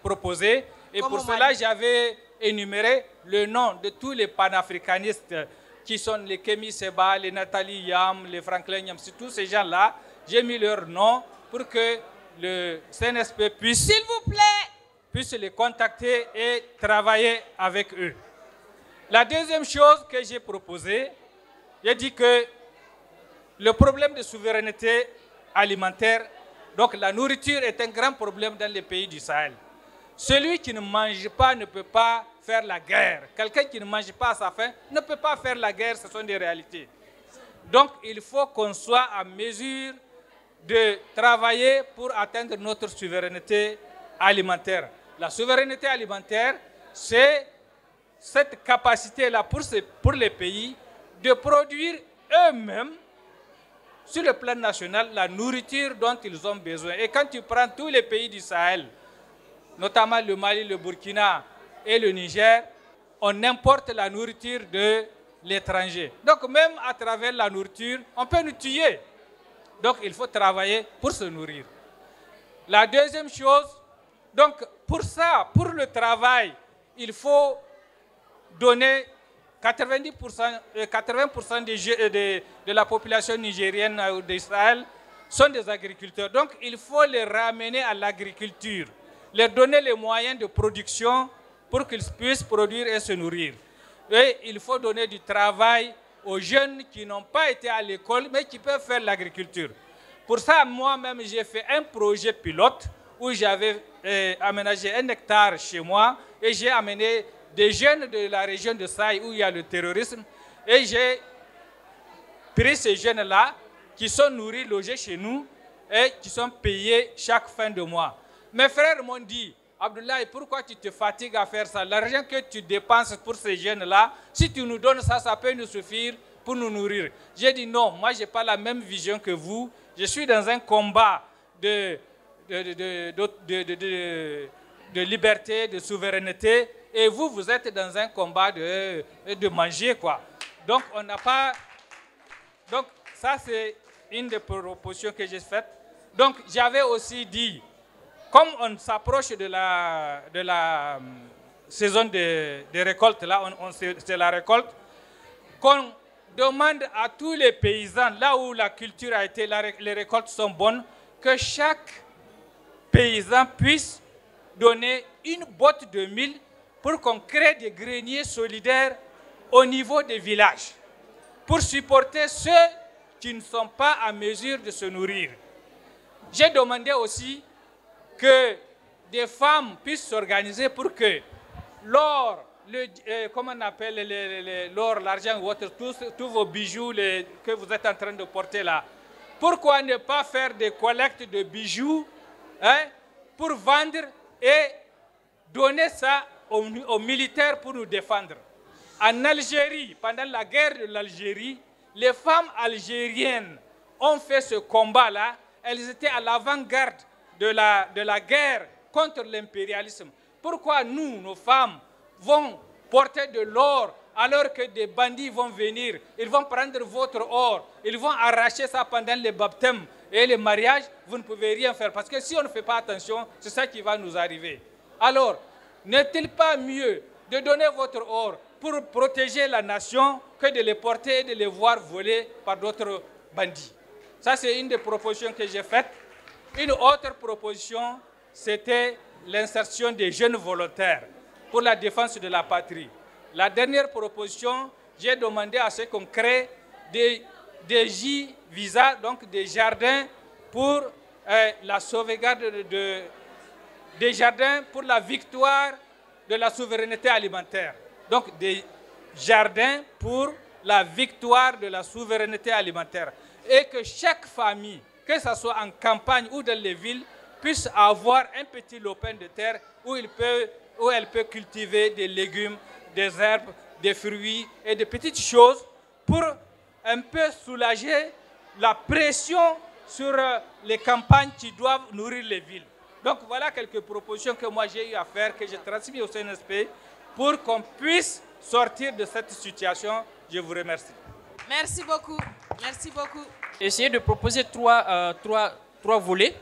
proposées. Et pour cela, j'avais énuméré le nom de tous les panafricanistes qui sont les Kémy Seba, les Nathalie Yam, les Franklin Yam, tous ces gens-là. J'ai mis leur nom pour que le CNSP puisse, s'il vous plaît, puisse les contacter et travailler avec eux. La deuxième chose que j'ai proposée, j'ai dit que le problème de souveraineté alimentaire, donc la nourriture est un grand problème dans les pays du Sahel. Celui qui ne mange pas ne peut pas faire la guerre. Quelqu'un qui ne mange pas à sa faim ne peut pas faire la guerre, ce sont des réalités. Donc il faut qu'on soit en mesure de travailler pour atteindre notre souveraineté alimentaire. La souveraineté alimentaire, c'est cette capacité-là pour les pays de produire eux-mêmes, sur le plan national, la nourriture dont ils ont besoin. Et quand tu prends tous les pays du Sahel, notamment le Mali, le Burkina et le Niger, on importe la nourriture de l'étranger. Donc même à travers la nourriture, on peut nous tuer. Donc il faut travailler pour se nourrir. La deuxième chose, donc pour ça, pour le travail, il faut donner 80% de la population nigérienne d'Israël sont des agriculteurs. Donc il faut les ramener à l'agriculture, leur donner les moyens de production pour qu'ils puissent produire et se nourrir. Et il faut donner du travail aux jeunes qui n'ont pas été à l'école mais qui peuvent faire l'agriculture. Pour ça, moi-même, j'ai fait un projet pilote où j'avais aménagé 1 hectare chez moi et j'ai amené des jeunes de la région de Sahel où il y a le terrorisme et j'ai pris ces jeunes-là qui sont nourris, logés chez nous et qui sont payés chaque fin de mois. Mes frères m'ont dit, Abdoulaye, pourquoi tu te fatigues à faire ça? L'argent que tu dépenses pour ces jeunes-là, si tu nous donnes ça, ça peut nous suffire pour nous nourrir. J'ai dit non, moi je n'ai pas la même vision que vous. Je suis dans un combat de liberté, de souveraineté, et vous, vous êtes dans un combat de manger, quoi. Donc, on n'a pas... Donc, ça, c'est une des propositions que j'ai faites. Donc, j'avais aussi dit, comme on s'approche de la saison de récolte, là, c'est la récolte, qu'on demande à tous les paysans, là où la culture a été, les récoltes sont bonnes, que chaque paysan puisse donner une botte de mil pour qu'on crée des greniers solidaires au niveau des villages, pour supporter ceux qui ne sont pas en mesure de se nourrir. J'ai demandé aussi que des femmes puissent s'organiser pour que l'or, comment on appelle l'or, l'argent, tous vos bijoux que vous êtes en train de porter là, pourquoi ne pas faire des collectes de bijoux pour vendre et donner ça aux militaires pour nous défendre? En Algérie, pendant la guerre de l'Algérie, les femmes algériennes ont fait ce combat-là. Elles étaient à l'avant-garde de la guerre contre l'impérialisme. Pourquoi nous, nos femmes, vont porter de l'or alors que des bandits vont venir? Ils vont prendre votre or, ils vont arracher ça pendant les baptêmes et les mariages. Vous ne pouvez rien faire parce que si on ne fait pas attention, c'est ça qui va nous arriver. Alors, n'est-il pas mieux de donner votre or pour protéger la nation que de les porter et de les voir voler par d'autres bandits? Ça, c'est une des propositions que j'ai faites. Une autre proposition, c'était l'insertion des jeunes volontaires pour la défense de la patrie. La dernière proposition, j'ai demandé à ce qu'on crée des J-Visa, donc des jardins pour la sauvegarde des jardins pour la victoire de la souveraineté alimentaire. Donc des jardins pour la victoire de la souveraineté alimentaire. Et que chaque famille, que ce soit en campagne ou dans les villes, puisse avoir un petit lopin de terre où elle peut cultiver des légumes, des herbes, des fruits et des petites choses pour un peu soulager la pression sur les campagnes qui doivent nourrir les villes. Donc voilà quelques propositions que moi j'ai eu à faire, que j'ai transmises au CNSP pour qu'on puisse sortir de cette situation. Je vous remercie. Merci beaucoup. Merci beaucoup. Essayez de proposer trois volets.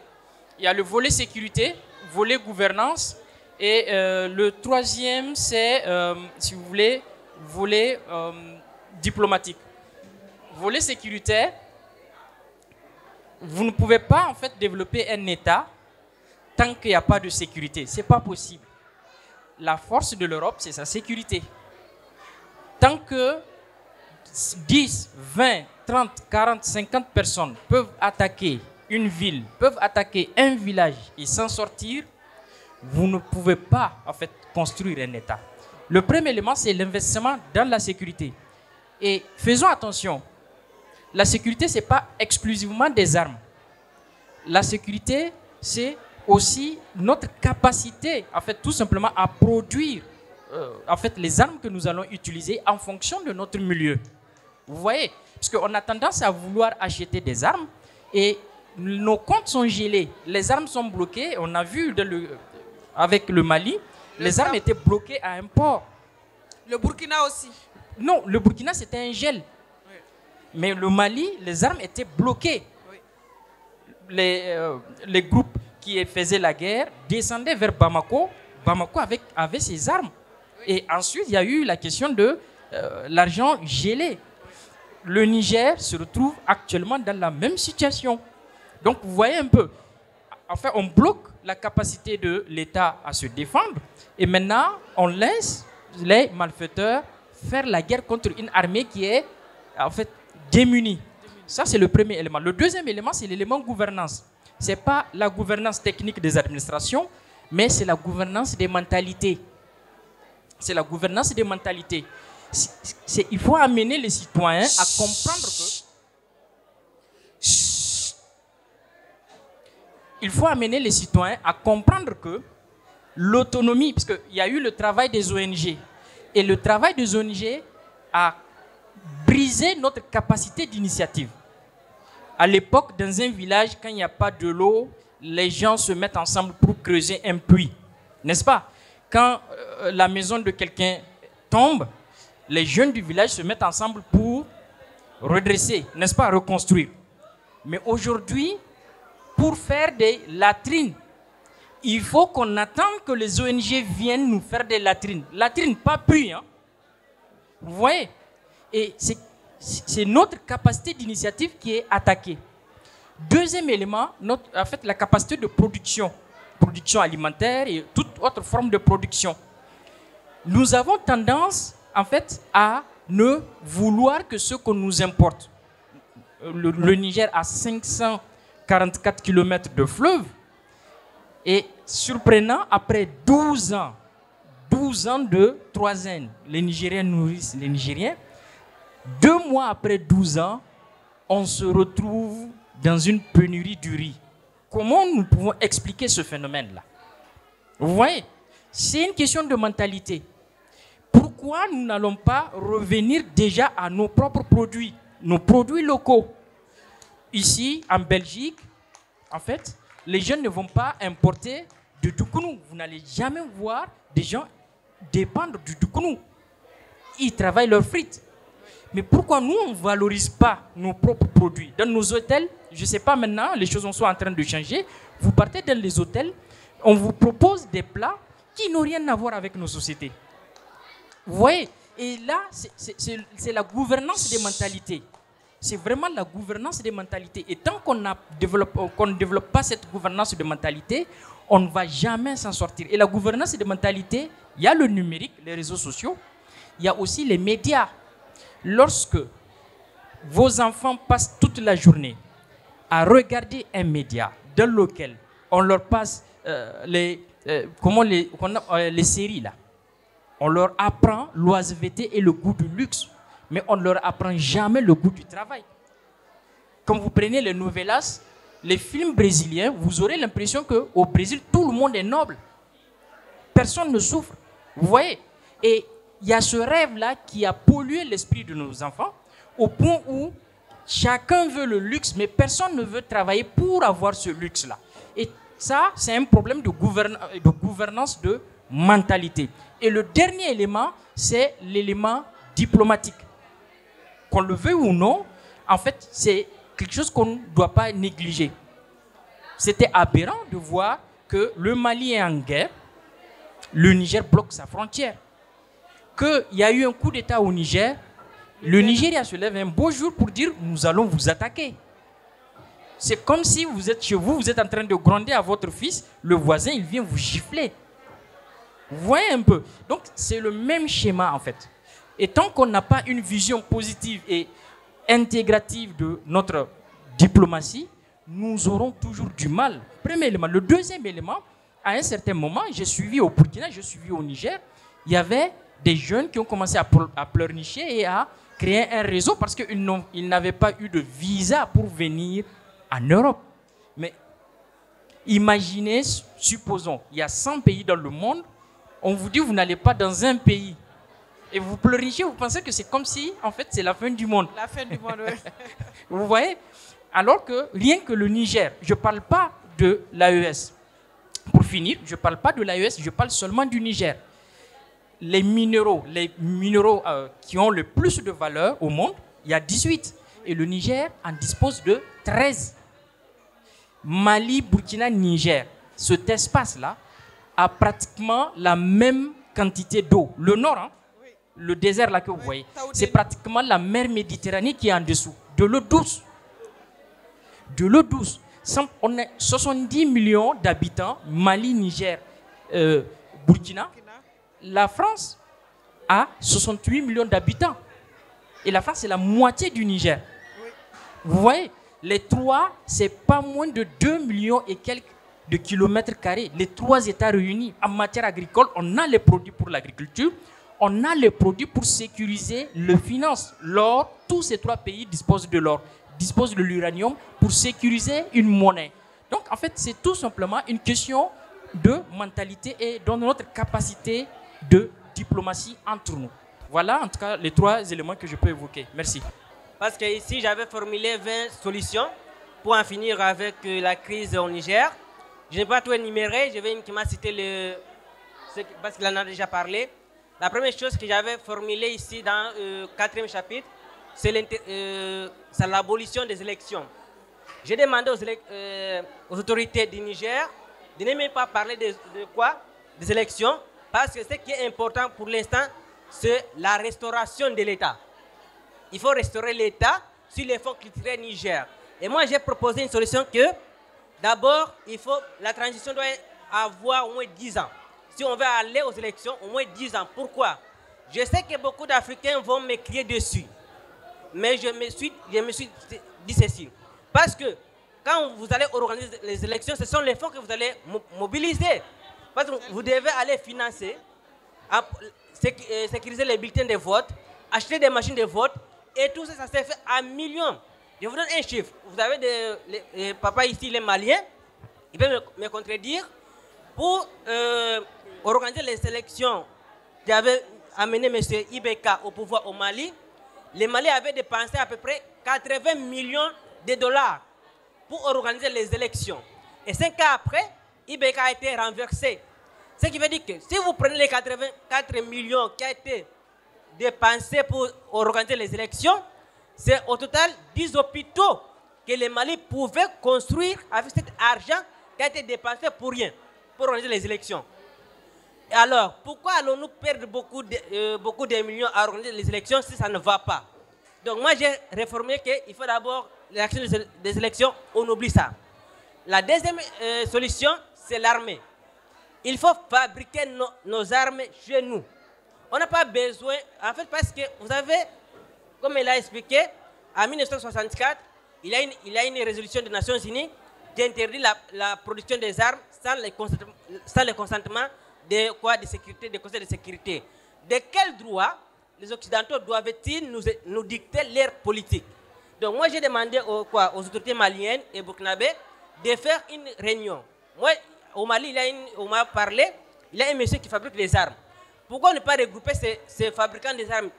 Il y a le volet sécurité, volet gouvernance et le troisième c'est, si vous voulez, volet diplomatique. Volet sécuritaire, vous ne pouvez pas en fait développer un État tant qu'il n'y a pas de sécurité. Ce n'est pas possible. La force de l'Europe, c'est sa sécurité. Tant que 10, 20, 30, 40, 50 personnes peuvent attaquer une ville, peuvent attaquer un village et s'en sortir, vous ne pouvez pas en fait construire un État. Le premier élément, c'est l'investissement dans la sécurité. Et faisons attention, la sécurité, ce n'est pas exclusivement des armes. La sécurité, c'est aussi notre capacité, en fait, tout simplement à produire en fait, les armes que nous allons utiliser en fonction de notre milieu. Vous voyez, parce qu'on a tendance à vouloir acheter des armes et nos comptes sont gelés, les armes sont bloquées. On a vu avec le Mali, les armes étaient bloquées à un port. Le Burkina aussi. Non, le Burkina c'était un gel. Oui. Mais le Mali, les armes étaient bloquées. Oui. Les groupes qui faisaient la guerre descendaient vers Bamako. Bamako avait ses armes. Oui. Et ensuite, il y a eu la question de l'argent gelé. Le Niger se retrouve actuellement dans la même situation. Donc, vous voyez un peu. Enfin, on bloque la capacité de l'État à se défendre. Et maintenant, on laisse les malfaiteurs faire la guerre contre une armée qui est en fait démunie. Ça, c'est le premier élément. Le deuxième élément, c'est l'élément gouvernance. Ce n'est pas la gouvernance technique des administrations, mais c'est la gouvernance des mentalités. C'est la gouvernance des mentalités. Il faut amener les citoyens à comprendre que... Il faut amener les citoyens à comprendre que l'autonomie, parce qu'il y a eu le travail des ONG, et le travail des ONG a brisé notre capacité d'initiative. À l'époque, dans un village, quand il n'y a pas de l'eau, les gens se mettent ensemble pour creuser un puits, n'est-ce pas? Quand la maison de quelqu'un tombe, les jeunes du village se mettent ensemble pour redresser, n'est-ce pas, reconstruire. Mais aujourd'hui, pour faire des latrines, il faut qu'on attende que les ONG viennent nous faire des latrines. Latrines, pas puits. Hein? Vous voyez? Et c'est notre capacité d'initiative qui est attaquée. Deuxième élément, en fait, la capacité de production. Production alimentaire et toute autre forme de production. Nous avons tendance, en fait, à ne vouloir que ce qu'on nous importe. Le Niger a 544 km de fleuve. Et surprenant, après 12 ans de troisième, les Nigériens nourrissent les Nigériens. 2 mois après 12 ans, on se retrouve dans une pénurie du riz. Comment nous pouvons expliquer ce phénomène-là? Vous voyez, c'est une question de mentalité. Pourquoi nous n'allons pas revenir déjà à nos propres produits locaux? Ici, en Belgique, en fait, les jeunes ne vont pas importer du Doukounou. Vous n'allez jamais voir des gens dépendre du Doukounou. Ils travaillent leurs frites. Mais pourquoi nous, on ne valorise pas nos propres produits? Dans nos hôtels, je ne sais pas maintenant, les choses sont en train de changer. Vous partez dans les hôtels, on vous propose des plats qui n'ont rien à voir avec nos sociétés. Vous voyez? Et là, c'est la gouvernance des mentalités. C'est vraiment la gouvernance des mentalités. Et tant qu'on ne développe pas cette gouvernance de mentalité, on ne va jamais s'en sortir. Et la gouvernance des mentalités, il y a le numérique, les réseaux sociaux, il y a aussi les médias. Lorsque vos enfants passent toute la journée à regarder un média dans lequel on leur passe les séries, là, on leur apprend l'oisiveté et le goût du luxe, mais on ne leur apprend jamais le goût du travail. Quand vous prenez les novellas, les films brésiliens, vous aurez l'impression qu'au Brésil, tout le monde est noble. Personne ne souffre. Vous voyez? Et il y a ce rêve-là qui a pollué l'esprit de nos enfants au point où chacun veut le luxe, mais personne ne veut travailler pour avoir ce luxe-là. Et ça, c'est un problème de gouvernance, de mentalité. Et le dernier élément, c'est l'élément diplomatique. Qu'on le veuille ou non, en fait, c'est quelque chose qu'on ne doit pas négliger. C'était aberrant de voir que le Mali est en guerre, le Niger bloque sa frontière. Qu'il y a eu un coup d'État au Niger, le Nigeria se lève un beau jour pour dire « nous allons vous attaquer ». C'est comme si vous êtes chez vous, vous êtes en train de gronder à votre fils, le voisin, il vient vous gifler. Vous voyez un peu? Donc, c'est le même schéma, en fait. Et tant qu'on n'a pas une vision positive et intégrative de notre diplomatie, nous aurons toujours du mal. Premier élément. Le deuxième élément, à un certain moment, j'ai suivi au Burkina, j'ai suivi au Niger, il y avait des jeunes qui ont commencé à pleurnicher et à créer un réseau parce qu'ils n'avaient pas eu de visa pour venir en Europe. Mais imaginez, supposons, il y a 100 pays dans le monde, on vous dit vous n'allez pas dans un pays et vous pleurnichez, vous pensez que c'est comme si, en fait, c'est la fin du monde. La fin du monde, oui. Vous voyez? Alors que rien que le Niger, je ne parle pas de l'AES. Pour finir, je ne parle pas de l'AES, je parle seulement du Niger. Les minéraux qui ont le plus de valeur au monde, il y a 18. Et le Niger en dispose de 13. Mali, Burkina, Niger, cet espace-là a pratiquement la même quantité d'eau. Le nord, hein, oui. Le désert là que vous voyez, c'est pratiquement la mer Méditerranée qui est en dessous. De l'eau douce. De l'eau douce. On est 70 millions d'habitants, Mali, Niger, Burkina. La France a 68 millions d'habitants. Et la France, c'est la moitié du Niger. Oui. Vous voyez, les trois, c'est pas moins de 2 millions et quelques de kilomètres carrés. Les trois États réunis en matière agricole, on a les produits pour l'agriculture, on a les produits pour sécuriser les finances. L'or, tous ces trois pays disposent de l'or, disposent de l'uranium pour sécuriser une monnaie. Donc, en fait, c'est tout simplement une question de mentalité et de notre capacité de diplomatie entre nous. Voilà, en tout cas, les trois éléments que je peux évoquer. Merci. Parce que ici, j'avais formulé 20 solutions pour en finir avec la crise au Niger. Je n'ai pas tout énuméré, je vais uniquement citer parce qu'il en a déjà parlé. La première chose que j'avais formulée ici dans le 4e chapitre, c'est l'abolition des élections. J'ai demandé aux autorités du Niger de ne même pas parler de quoi? Des élections, parce que ce qui est important pour l'instant, c'est la restauration de l'État. Il faut restaurer l'État sur les fonds culturels Niger. Et moi, j'ai proposé une solution que, d'abord, la transition doit avoir au moins 10 ans. Si on veut aller aux élections, au moins 10 ans. Pourquoi? Je sais que beaucoup d'Africains vont me crier dessus. Mais je me suis dit ceci. Parce que quand vous allez organiser les élections, ce sont les fonds que vous allez mobiliser. Parce que vous devez aller financer, sécuriser les bulletins de vote, acheter des machines de vote, et tout ça, ça s'est fait à millions. Je vous donne un chiffre. Vous avez papa ici, les Maliens, il peut me contredire. Pour organiser les élections qui avaient amené M. Ibeka au pouvoir au Mali, les Maliens avaient dépensé à peu près 80 millions de dollars pour organiser les élections. Et 5 ans après, Ibeka a été renversé. Ce qui veut dire que si vous prenez les 84 millions qui ont été dépensés pour organiser les élections, c'est au total 10 hôpitaux que les Mali pouvaient construire avec cet argent qui a été dépensé pour rien, pour organiser les élections. Et alors, pourquoi allons-nous perdre beaucoup de millions à organiser les élections si ça ne va pas? Donc moi, j'ai réformé qu'il faut d'abord l'action des élections, on oublie ça. La deuxième solution, c'est l'armée. Il faut fabriquer nos armes chez nous. On n'a pas besoin, en fait, parce que vous avez, comme il a expliqué, en 1964, il y a une résolution des Nations Unies qui interdit la production des armes sans le consentement des conseils de sécurité. De quel droit les Occidentaux doivent-ils nous dicter leur politique? Donc moi j'ai demandé aux autorités maliennes et burkinabées de faire une réunion. Moi, au Mali, on m'a parlé, il y a un monsieur qui fabrique des armes. Pourquoi ne pas regrouper ces fabricants des armes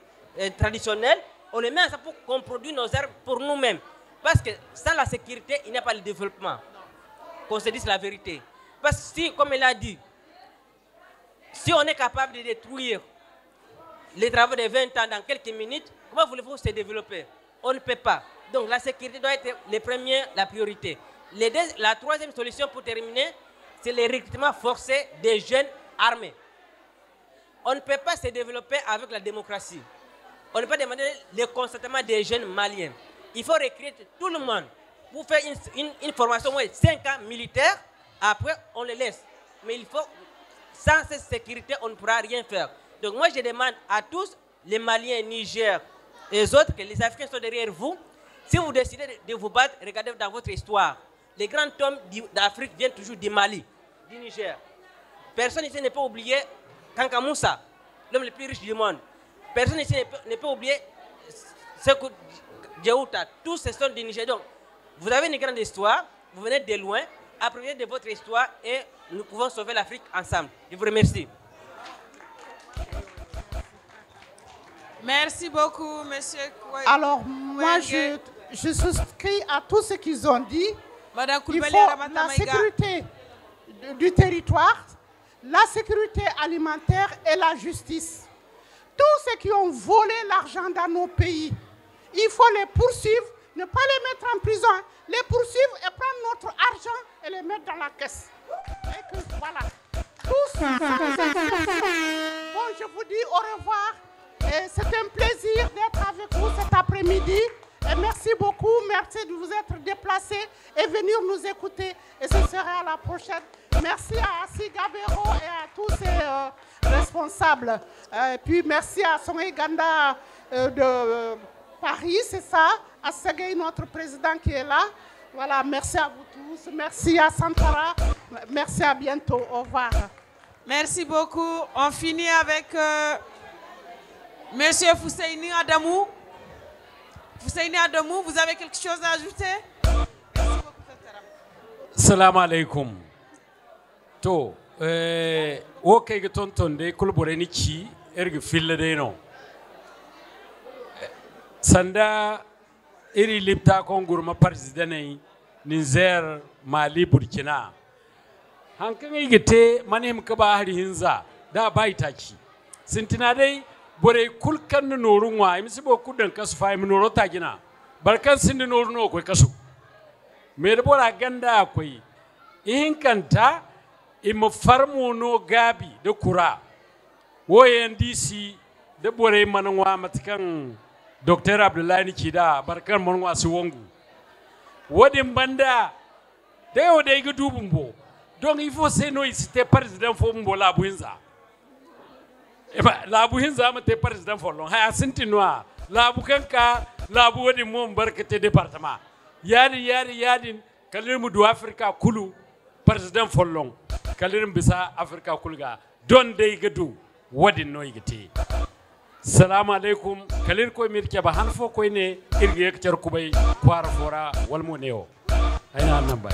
traditionnels? On les met ensemble pour qu'on produise nos armes pour nous-mêmes. Parce que sans la sécurité, il n'y a pas de développement. Qu'on se dise la vérité. Parce que si, comme elle a dit, si on est capable de détruire les travaux de 20 ans dans quelques minutes, comment voulez-vous se développer? On ne peut pas. Donc la sécurité doit être la priorité. La troisième solution pour terminer, c'est le recrutement forcé des jeunes armés. On ne peut pas se développer avec la démocratie. On ne peut pas demander le consentement des jeunes maliens. Il faut recruter tout le monde pour faire une formation, 5 ans militaire. Après, on les laisse. Mais il faut, sans cette sécurité, on ne pourra rien faire. Donc moi, je demande à tous, les Maliens, Niger et les autres, que les Africains sont derrière vous. Si vous décidez de vous battre, regardez dans votre histoire. Les grands hommes d'Afrique viennent toujours du Mali, du Niger. Personne ici ne peut oublier Kanka Moussa, l'homme le plus riche du monde. Personne ici ne peut oublier Sekou Djouta. Tous ces sont du Niger. Donc, vous avez une grande histoire, vous venez de loin, apprenez de votre histoire et nous pouvons sauver l'Afrique ensemble. Je vous remercie. Merci beaucoup, monsieur. Alors, moi, je souscris à tout ce qu'ils ont dit. Il faut la sécurité du territoire, la sécurité alimentaire et la justice. Tous ceux qui ont volé l'argent dans nos pays, il faut les poursuivre, ne pas les mettre en prison, les poursuivre et prendre notre argent et les mettre dans la caisse. Et que, voilà. Tous bon, je vous dis au revoir. C'est un plaisir d'être avec vous cet après-midi. Et merci beaucoup, merci de vous être déplacés et venir nous écouter. Et ce sera à la prochaine. Merci à Assi Gabero et à tous ces responsables. Et puis merci à Soné Ganda de Paris, c'est ça. À Segué, notre président qui est là. Voilà, merci à vous tous. Merci à Santara. Merci, à bientôt. Au revoir. Merci beaucoup. On finit avec Monsieur Fousseini Adamou. Fousseini Adamou, vous avez quelque chose à ajouter? Salam alaikum. To, ok, que tonton de collaborer ci, ergue fil de no. Sanda, iri lipta kongurma président Niger, Mali, Burkina. Hankan igete manem kaba hari hinza da baitaci. Sintina dai bore kulkan norun wa imsi bo kudan kasu fa mi noro tagina. Barkan sindi noru no ko kasu. Me da bora ganda akwai. Ihinkanta im farmo no gabi da kura. Woyen DC da bore manwa matakan Dr. Abdullahi Nikida barkan manwa su wongu. Wadin banda da yau da yi dubun bo. Donc il faut se no c'était président fo mbo la buinza. E ba la buinza ma te président fo lon ha sinti noa la bukanka la bu wadi mom barkete département. Yadi kalim du Afrika kulu président fo lon kalim bisa Afrika kulga don dai gadu wadi no yigite. Salam alaikum kalir ko mirke ba han fo ko ne irge yak cer kubay kwar fora wal mo neo. Ayna nan ba.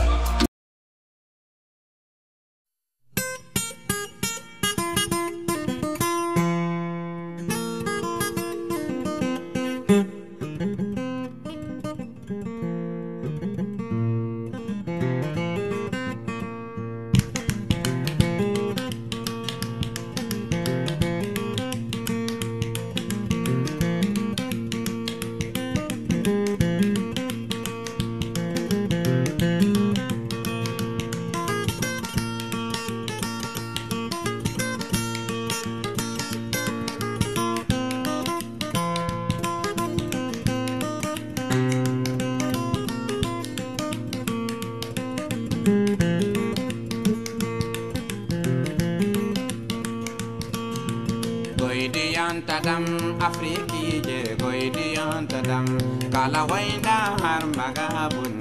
Tadam Afriki je goidiyan tadam kala wainda har magabun